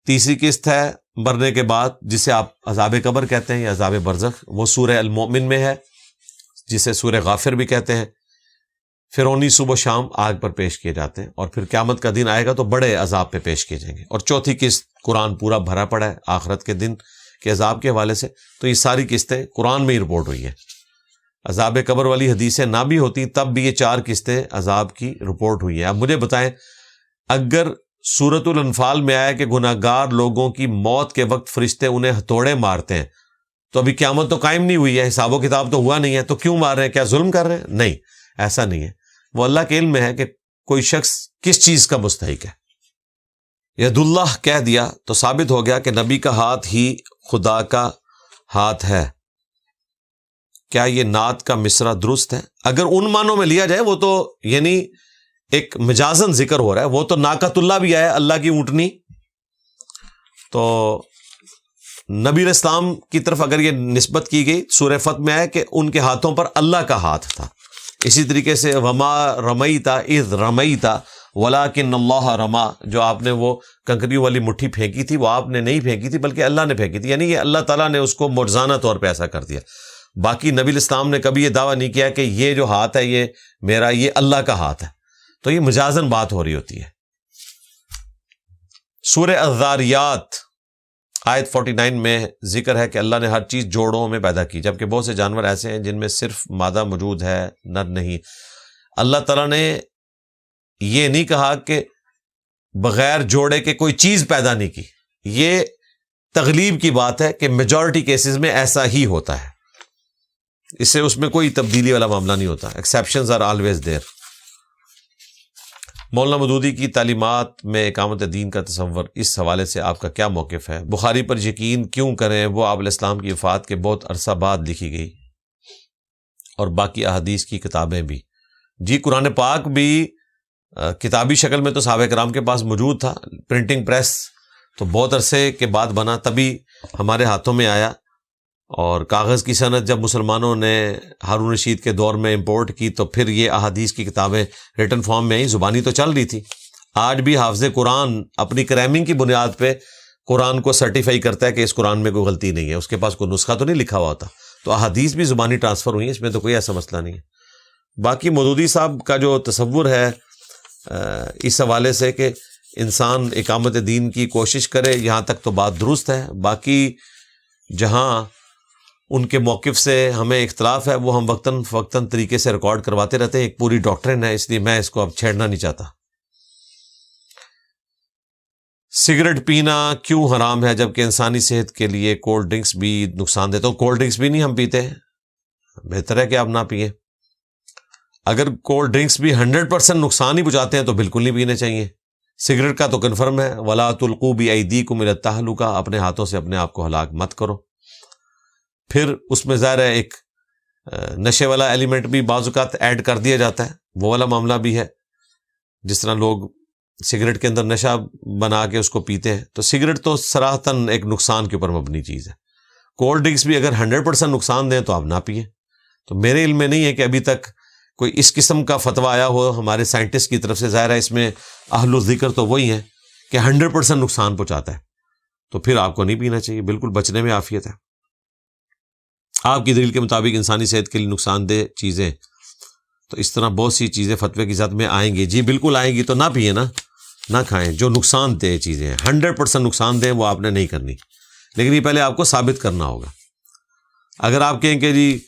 تیسری قسط ہے مرنے کے بعد جسے آپ عذاب قبر کہتے ہیں یا عذاب برزخ، وہ سورہ المؤمن میں ہے جسے سورہ غافر بھی کہتے ہیں۔ فرعونی صبح و شام آگ پر پیش کیے جاتے ہیں، اور پھر قیامت کا دن آئے گا تو بڑے عذاب پہ پیش کیے جائیں گے۔ اور چوتھی قسط قرآن پورا بھرا پڑا ہے آخرت کے دن کے عذاب کے حوالے سے، تو یہ ساری قسطیں قرآن میں ہی رپورٹ ہوئی ہیں۔ عذاب قبر والی حدیثیں نہ بھی ہوتی تب بھی یہ 4 قسطیں عذاب کی رپورٹ ہوئی ہیں۔ اب مجھے بتائیں، اگر سورۃ الانفال میں آیا کہ گناہگار لوگوں کی موت کے وقت فرشتے انہیں ہتھوڑے مارتے ہیں، تو ابھی قیامت تو قائم نہیں ہوئی ہے، حساب و کتاب تو ہوا نہیں ہے، تو کیوں مار رہے ہیں؟ کیا ظلم کر رہے ہیں؟ نہیں، ایسا نہیں ہے، وہ اللہ کے علم میں ہے کہ کوئی شخص کس چیز کا مستحق ہے۔ ید اللہ کہہ دیا تو ثابت ہو گیا کہ نبی کا ہاتھ ہی خدا کا ہاتھ ہے۔ کیا یہ نعت کا مصرع درست ہے؟ اگر ان معنوں میں لیا جائے وہ تو یعنی ایک مجازن ذکر ہو رہا ہے، وہ تو ناقۃ اللہ بھی آیا، اللہ کی اونٹنی، تو نبی علیہ السلام کی طرف اگر یہ نسبت کی گئی، سورہ فتح میں آیا کہ ان کے ہاتھوں پر اللہ کا ہاتھ تھا۔ اسی طریقے سے وما رمیت اذ رمیت ولکن اللہ رما، جو آپ نے وہ کنکریوں والی مٹھی پھینکی تھی وہ آپ نے نہیں پھینکی تھی بلکہ اللہ نے پھینکی تھی، یعنی یہ اللہ تعالیٰ نے اس کو معجزانہ طور پہ ایسا کر دیا۔ باقی نبی علیہ السلام نے کبھی یہ دعویٰ نہیں کیا کہ یہ جو ہاتھ ہے یہ میرا، یہ اللہ کا ہاتھ ہے، تو یہ مجازن بات ہو رہی ہوتی ہے۔ سورہ الذاریات آیت 49 میں ذکر ہے کہ اللہ نے ہر چیز جوڑوں میں پیدا کی، جبکہ بہت سے جانور ایسے ہیں جن میں صرف مادہ موجود ہے، نر نہیں۔ اللہ تعالیٰ نے یہ نہیں کہا کہ بغیر جوڑے کے کوئی چیز پیدا نہیں کی، یہ تغلیب کی بات ہے کہ میجورٹی کیسز میں ایسا ہی ہوتا ہے، اس سے اس میں کوئی تبدیلی والا معاملہ نہیں ہوتا، exceptions are always there. Maulana Maududi کی تعلیمات میں اقامت دین کا تصور، اس حوالے سے آپ کا کیا موقف ہے؟ بخاری پر یقین کیوں کریں؟ وہ آپ علیہ السلام کی وفات کے بہت عرصہ بعد لکھی گئی، اور باقی احادیث کی کتابیں بھی۔ جی قرآن پاک بھی کتابی شکل میں تو صحابہ کرام کے پاس موجود تھا، پرنٹنگ پریس تو بہت عرصے کے بعد بنا، تبھی ہمارے ہاتھوں میں آیا، اور کاغذ کی صنعت جب مسلمانوں نے ہارون رشید کے دور میں امپورٹ کی تو پھر یہ احادیث کی کتابیں ریٹن فارم میں آئیں، زبانی تو چل رہی تھی۔ آج بھی حافظ قرآن اپنی کریمنگ کی بنیاد پہ قرآن کو سرٹیفائی کرتا ہے کہ اس قرآن میں کوئی غلطی نہیں ہے، اس کے پاس کوئی نسخہ تو نہیں لکھا ہوا ہوتا، تو احادیث بھی زبانی ٹرانسفر ہوئی ہیں، اس میں تو کوئی ایسا مسئلہ نہیں ہے۔ باقی مودودی صاحب کا جو تصور ہے اس حوالے سے کہ انسان اقامت دین کی کوشش کرے، یہاں تک تو بات درست ہے، باقی جہاں ان کے موقف سے ہمیں اختلاف ہے وہ ہم وقتاً فوقتاً طریقے سے ریکارڈ کرواتے رہتے ہیں، ایک پوری ڈاکٹرن ہے، اس لیے میں اس کو اب چھیڑنا نہیں چاہتا۔ سگریٹ پینا کیوں حرام ہے جبکہ انسانی صحت کے لیے کولڈ ڈرنکس بھی نقصان دیتا؟ کولڈ ڈرنکس بھی نہیں ہم پیتے، بہتر ہے کہ آپ نہ پئیں۔ اگر کولڈ ڈرنکس بھی 100% نقصان ہی پہنچاتے ہیں تو بالکل نہیں پینے چاہیے، سگریٹ کا تو کنفرم ہے، وَلَا تُلْقُوا بِأَيْدِيكُمْ إِلَى التَّهْلُكَةِ، اپنے ہاتھوں سے اپنے آپ کو ہلاک مت کرو۔ پھر اس میں ظاہر ہے ایک نشے والا ایلیمنٹ بھی بعض اوقات ایڈ کر دیا جاتا ہے، وہ والا معاملہ بھی ہے، جس طرح لوگ سگریٹ کے اندر نشہ بنا کے اس کو پیتے ہیں۔ تو سگریٹ تو صراحتاً ایک نقصان کے اوپر مبنی چیز ہے۔ کولڈ ڈرنکس بھی اگر 100% نقصان دیں تو آپ نہ پئیں۔ تو میرے علم میں نہیں ہے کہ ابھی تک کوئی اس قسم کا فتویٰ آیا ہو ہمارے سائنٹسٹ کی طرف سے۔ ظاہر ہے اس میں اہل الذکر تو وہی ہیں کہ 100% نقصان پہنچاتا ہے، تو پھر آپ کو نہیں پینا چاہیے، بالکل بچنے میں عافیت ہے۔ آپ کی دلیل کے مطابق انسانی صحت کے لیے نقصان دہ چیزیں، تو اس طرح بہت سی چیزیں فتوے کی ذات میں آئیں گی، جی بالکل آئیں گی، تو نہ پئیں نا، نہ کھائیں۔ جو نقصان دہ چیزیں ہیں 100% نقصان دہ وہ آپ نے نہیں کرنی، لیکن یہ پہلے آپ کو ثابت کرنا ہوگا۔ اگر آپ کہیں کہ جی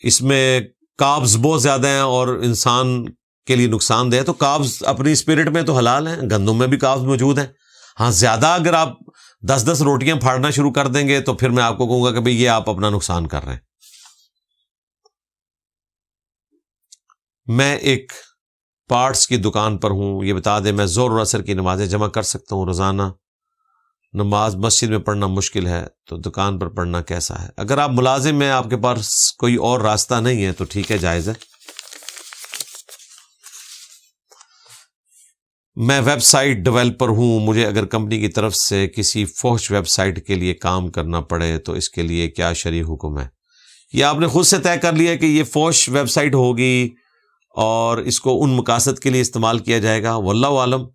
اس میں کاربز بہت زیادہ ہیں اور انسان کے لیے نقصان دہ ہے، تو کاربز اپنی اسپرٹ میں تو حلال ہیں، گندم میں بھی کاربز موجود ہیں۔ ہاں زیادہ اگر آپ 10 روٹیاں پھاڑنا شروع کر دیں گے تو پھر میں آپ کو کہوں گا کہ بھئی یہ آپ اپنا نقصان کر رہے ہیں۔ میں ایک پارٹس کی دکان پر ہوں، یہ بتا دیں میں ظہر اور عصر کی نمازیں جمع کر سکتا ہوں؟ روزانہ نماز مسجد میں پڑھنا مشکل ہے، تو دکان پر پڑھنا کیسا ہے؟ اگر آپ ملازم ہیں، آپ کے پاس کوئی اور راستہ نہیں ہے تو ٹھیک ہے، جائز ہے۔ میں ویب سائٹ ڈیولپر ہوں، مجھے اگر کمپنی کی طرف سے کسی فحش ویب سائٹ کے لیے کام کرنا پڑے تو اس کے لیے کیا شرعی حکم ہے؟ یہ آپ نے خود سے طے کر لیا کہ یہ فحش ویب سائٹ ہوگی اور اس کو ان مقاصد کے لیے استعمال کیا جائے گا، واللہ عالم۔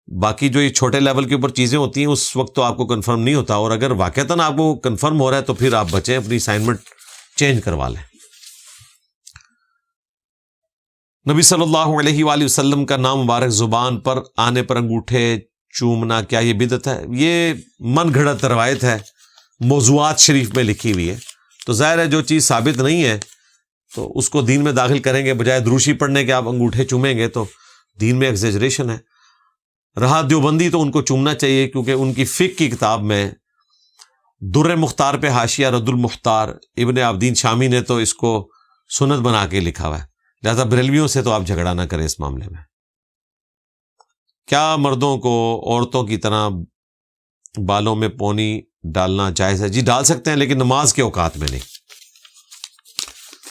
باقی جو یہ چھوٹے لیول کے اوپر چیزیں ہوتی ہیں اس وقت تو آپ کو کنفرم نہیں ہوتا، اور اگر واقعتاً آپ کو کنفرم ہو رہا ہے تو پھر آپ بچیں، اپنی اسائنمنٹ چینج کروا لیں۔ نبی صلی اللہ علیہ وآلہ وسلم کا نام مبارک زبان پر آنے پر انگوٹھے چومنا کیا یہ بدعت ہے؟ یہ من گھڑت روایت ہے، موضوعات شریف میں لکھی ہوئی ہے، تو ظاہر ہے جو چیز ثابت نہیں ہے تو اس کو دین میں داخل کریں گے، بجائے دروشی پڑھنے کے آپ انگوٹھے چومیں گے تو دین میں ایگزیجریشن ہے۔ رہا دیوبندی تو ان کو چومنا چاہیے، کیونکہ ان کی فقہ کی کتاب میں در مختار پہ حاشیہ رد المختار ابن عابدین شامی نے تو اس کو سنت بنا کے لکھا ہوا ہے، لہذا بریلویوں سے تو آپ جھگڑا نہ کریں اس معاملے میں۔ کیا مردوں کو عورتوں کی طرح بالوں میں پونی ڈالنا جائز ہے؟ جی ڈال سکتے ہیں، لیکن نماز کے اوقات میں نہیں،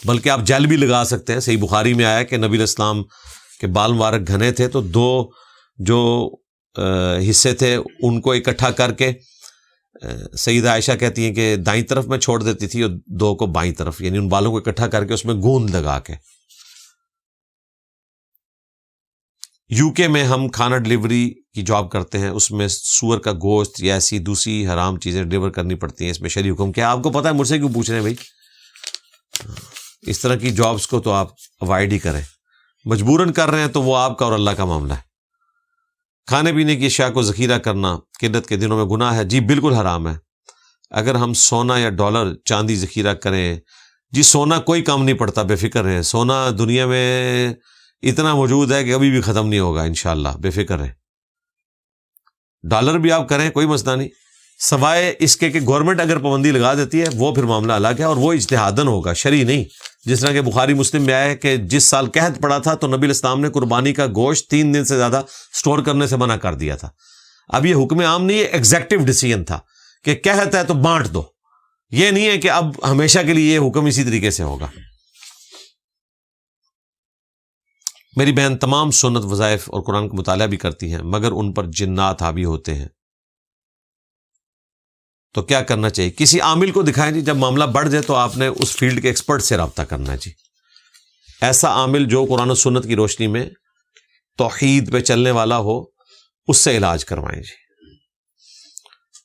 بلکہ آپ جیل بھی لگا سکتے ہیں۔ صحیح بخاری میں آیا کہ نبی علیہ السلام کے بال مبارک گھنے تھے، تو 2 جو حصے تھے ان کو اکٹھا کر کے سیدہ عائشہ کہتی ہیں کہ دائیں طرف میں چھوڑ دیتی تھی اور 2 کو بائیں طرف، یعنی ان بالوں کو اکٹھا کر کے اس میں گوند لگا کے۔ UK میں ہم کھانا ڈلیوری کی جاب کرتے ہیں، اس میں سور کا گوشت یا ایسی دوسری حرام چیزیں ڈلیور کرنی پڑتی ہیں، اس میں شرعی حکم کیا؟ آپ کو پتہ ہے، مجھ سے کیوں پوچھ رہے ہیں بھائی؟ اس طرح کی جابز کو تو آپ اوائڈ ہی کریں، مجبوراً کر رہے ہیں تو وہ آپ کا اور اللہ کا معاملہ ہے۔ کھانے پینے کی اشیاء کو ذخیرہ کرنا قلت کے دنوں میں گناہ ہے؟ جی بالکل حرام ہے۔ اگر ہم سونا یا ڈالر چاندی ذخیرہ کریں، جی سونا کوئی کام نہیں پڑتا، بے فکر رہیں، سونا دنیا میں اتنا موجود ہے کہ کبھی بھی ختم نہیں ہوگا انشاءاللہ، بے فکر رہیں۔ ڈالر بھی آپ کریں، کوئی مسئلہ نہیں، سوائے اس کے کہ گورنمنٹ اگر پابندی لگا دیتی ہے وہ پھر معاملہ الگ ہے، اور وہ اجتہاداً ہوگا، شرعی نہیں۔ جس طرح کہ بخاری مسلم میں آیا ہے کہ جس سال قحط پڑا تھا تو نبی علیہ السلام نے قربانی کا گوشت 3 دن سے زیادہ سٹور کرنے سے منع کر دیا تھا۔ اب یہ حکم عام نہیں ہے، ایگزیکٹو ڈیسیژن تھا کہ قحط ہے تو بانٹ دو، یہ نہیں ہے کہ اب ہمیشہ کے لیے یہ حکم اسی طریقے سے ہوگا۔ میری بہن تمام سنت وظائف اور قرآن کا مطالعہ بھی کرتی ہیں، مگر ان پر جنات حاوی ہوتے ہیں، تو کیا کرنا چاہیے؟ کسی عامل کو دکھائیں جی، جب معاملہ بڑھ جائے تو آپ نے اس فیلڈ کے ایکسپرٹ سے رابطہ کرنا ہے جی، ایسا عامل جو قرآن و سنت کی روشنی میں توحید پہ چلنے والا ہو، اس سے علاج کروائیں جی۔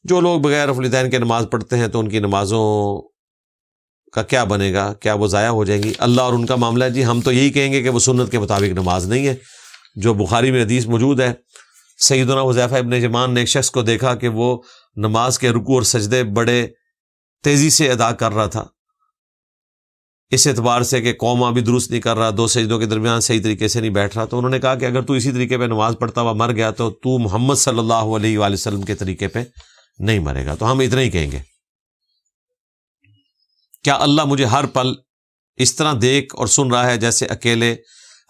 جو لوگ بغیر والدین کے نماز پڑھتے ہیں تو ان کی نمازوں کا کیا بنے گا؟ کیا وہ ضائع ہو جائیں گی؟ اللہ اور ان کا معاملہ ہے جی، ہم تو یہی کہیں گے کہ وہ سنت کے مطابق نماز نہیں ہے۔ جو بخاری میں حدیث موجود ہے، سیدنا حذیفہ ابن یمان نے ایک شخص کو دیکھا کہ وہ نماز کے رکوع اور سجدے بڑے تیزی سے ادا کر رہا تھا، اس اعتبار سے کہ قوما بھی درست نہیں کر رہا، 2 سجدوں کے درمیان صحیح طریقے سے نہیں بیٹھ رہا۔ تو انہوں نے کہا کہ اگر تو اسی طریقے پہ نماز پڑھتا ہوا مر گیا تو تو محمد صلی اللہ علیہ وآلہ وسلم کے طریقے پہ نہیں مرے گا۔ تو ہم اتنا ہی کہیں گے، کیا اللہ مجھے ہر پل اس طرح دیکھ اور سن رہا ہے جیسے اکیلے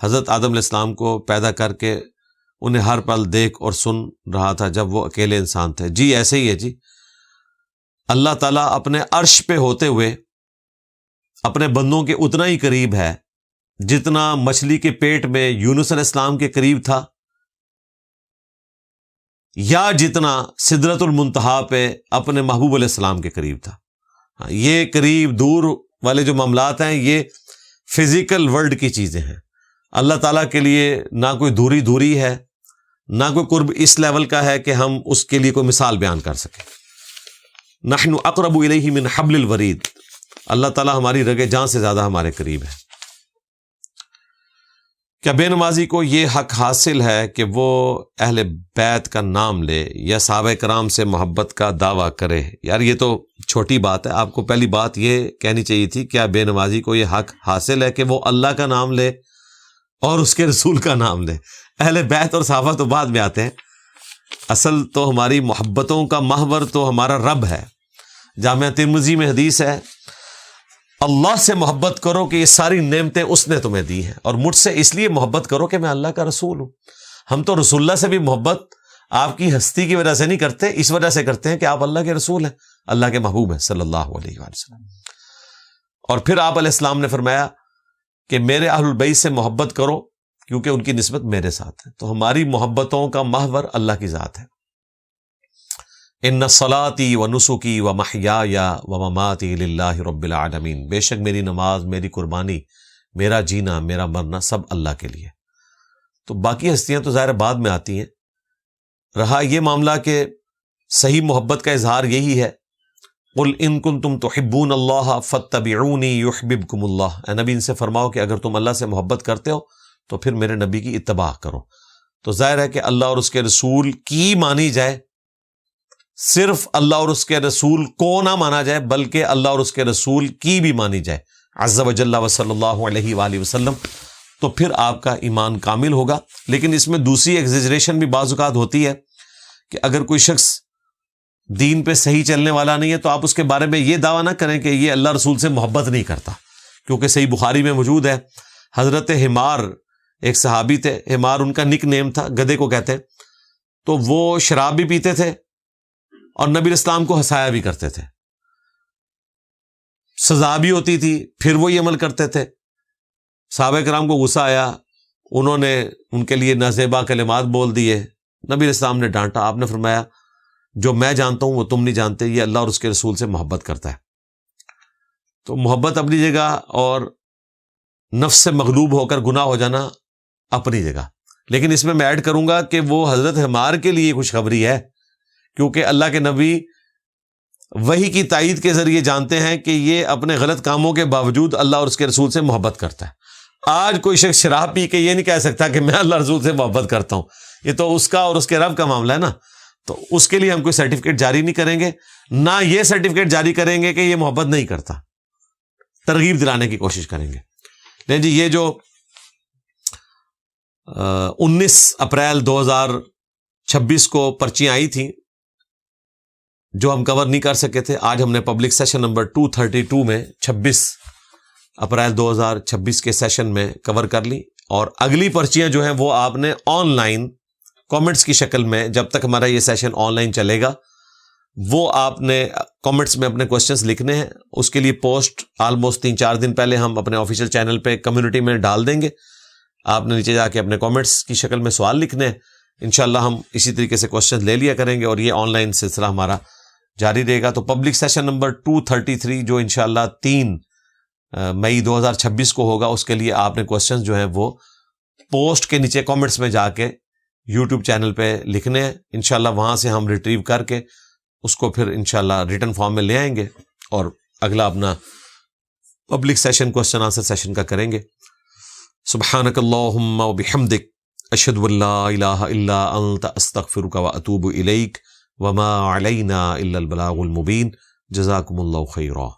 حضرت آدم علیہ السلام کو پیدا کر کے انہیں ہر پل دیکھ اور سن رہا تھا جب وہ اکیلے انسان تھے۔ جی ایسے ہی ہے جی، اللہ تعالیٰ اپنے عرش پہ ہوتے ہوئے اپنے بندوں کے اتنا ہی قریب ہے جتنا مچھلی کے پیٹ میں یونس علیہ السلام کے قریب تھا، یا جتنا سدرۃ المنتہا پہ اپنے محبوب علیہ السلام کے قریب تھا۔ یہ قریب دور والے جو معاملات ہیں یہ فزیکل ورلڈ کی چیزیں ہیں۔ اللہ تعالیٰ کے لیے نہ کوئی دوری ہے، نہ کوئی قرب اس لیول کا ہے کہ ہم اس کے لیے کوئی مثال بیان کر سکیں۔ نحن اقرب الیہ من حبل الورید، اللہ تعالیٰ ہماری رگ جان سے زیادہ ہمارے قریب ہے۔ کیا بے نمازی کو یہ حق حاصل ہے کہ وہ اہل بیت کا نام لے یا صحابہ کرام سے محبت کا دعویٰ کرے؟ یار یہ تو چھوٹی بات ہے، آپ کو پہلی بات یہ کہنی چاہیے تھی، کیا بے نمازی کو یہ حق حاصل ہے کہ وہ اللہ کا نام لے اور اس کے رسول کا نام لے؟ اہل بیت اور صحابہ تو بعد میں آتے ہیں، اصل تو ہماری محبتوں کا محور تو ہمارا رب ہے۔ جامعہ ترمذی میں حدیث ہے، اللہ سے محبت کرو کہ یہ ساری نعمتیں اس نے تمہیں دی ہیں، اور مجھ سے اس لیے محبت کرو کہ میں اللہ کا رسول ہوں۔ ہم تو رسول اللہ سے بھی محبت آپ کی ہستی کی وجہ سے نہیں کرتے، اس وجہ سے کرتے ہیں کہ آپ اللہ کے رسول ہیں، اللہ کے محبوب ہیں صلی اللہ علیہ وآلہ وسلم۔ اور پھر آپ علیہ السلام نے فرمایا کہ میرے اہل البیت سے محبت کرو کیونکہ ان کی نسبت میرے ساتھ ہے۔ تو ہماری محبتوں کا محور اللہ کی ذات ہے۔ ان صلاتي ونسكي ومحياي ومماتي لله رب العالمین، بے شک میری نماز، میری قربانی، میرا جینا، میرا مرنا سب اللہ کے لیے۔ تو باقی ہستیاں تو ظاہر بعد میں آتی ہیں۔ رہا یہ معاملہ کہ صحیح محبت کا اظہار یہی ہے، قل ان کنتم تحبون اللہ فاتبعونی یحببکم اللہ، اے نبی ان سے فرماؤ کہ اگر تم اللہ سے محبت کرتے ہو تو پھر میرے نبی کی اتباع کرو۔ تو ظاہر ہے کہ اللہ اور اس کے رسول کی مانی جائے، صرف اللہ اور اس کے رسول کو نہ مانا جائے بلکہ اللہ اور اس کے رسول کی بھی مانی جائے عز وجل و صلی اللہ علیہ وآلہ وسلم، تو پھر آپ کا ایمان کامل ہوگا۔ لیکن اس میں دوسری ایگزیجریشن بھی بعض اوقات ہوتی ہے کہ اگر کوئی شخص دین پہ صحیح چلنے والا نہیں ہے تو آپ اس کے بارے میں یہ دعویٰ نہ کریں کہ یہ اللہ رسول سے محبت نہیں کرتا، کیونکہ صحیح بخاری میں موجود ہے، حضرت حمار ایک صحابی تھے، حمار ان کا نک نیم تھا، گدھے کو کہتے ہیں، تو وہ شراب بھی پیتے تھے اور نبی اسلام کو ہنسایا بھی کرتے تھے، سزا بھی ہوتی تھی پھر وہی عمل کرتے تھے۔ صحابہ کرام کو غصہ آیا، انہوں نے ان کے لیے نازیبا کلمات بول دیے، نبی اسلام نے ڈانٹا، آپ نے فرمایا جو میں جانتا ہوں وہ تم نہیں جانتے، یہ اللہ اور اس کے رسول سے محبت کرتا ہے۔ تو محبت اپنی جگہ اور نفس سے مغلوب ہو کر گناہ ہو جانا اپنی جگہ، لیکن اس میں ایڈ کروں گا کہ وہ حضرت حمار کے لیے خوشخبری ہے، کیونکہ اللہ کے نبی وحی کی تائید کے ذریعے جانتے ہیں کہ یہ اپنے غلط کاموں کے باوجود اللہ اور اس کے رسول سے محبت کرتا ہے۔ آج کوئی شخص شراب پی کے یہ نہیں کہہ سکتا کہ میں اللہ رسول سے محبت کرتا ہوں، یہ تو اس کا اور اس کے رب کا معاملہ ہے نا، تو اس کے لیے ہم کوئی سرٹیفکیٹ جاری نہیں کریں گے، نہ یہ سرٹیفکیٹ جاری کریں گے کہ یہ محبت نہیں کرتا، ترغیب دلانے کی کوشش کریں گے۔ لیکن جی یہ جو 19 اپریل 2026 کو پرچیاں آئی تھیں جو ہم کور نہیں کر سکے تھے، آج ہم نے پبلک سیشن نمبر 232 میں 26 اپریل 2026 کے سیشن میں کور کر لی، اور اگلی پرچیاں جو ہیں وہ آپ نے آن لائن کامنٹس کی شکل میں، جب تک ہمارا یہ سیشن آن لائن چلے گا وہ آپ نے کامنٹس میں اپنے کوسچنز لکھنے ہیں۔ اس کے لیے پوسٹ آلموسٹ 3-4 دن پہلے ہم اپنے آفیشیل چینل پہ کمیونٹی میں ڈال دیں گے، آپ نے نیچے جا کے اپنے کامنٹس کی شکل میں سوال لکھنے ہیں، انشاءاللہ ہم اسی طریقے سے کوسچنز لے لیا کریں گے اور یہ آن لائن سلسلہ ہمارا جاری رہے گا۔ تو پبلک سیشن نمبر 233 جو انشاءاللہ 3 مئی 2026 کو ہوگا، اس کے لیے آپ نے کوسچنز جو ہیں وہ پوسٹ کے نیچے کامنٹس میں جا کے یوٹیوب چینل پہ لکھنے ہیں، انشاءاللہ وہاں سے ہم ریٹریو کر کے اس کو پھر انشاءاللہ ریٹن فارم میں لے آئیں گے اور اگلا اپنا public session question answer session کا کریں گے۔ سبحانک اللہم و بحمدک، اشہد ان لا الہ الا انت، استغفرک و اتوب الیک، وما علینا الا البلاغ المبین۔ جزاکم اللہ خیرا۔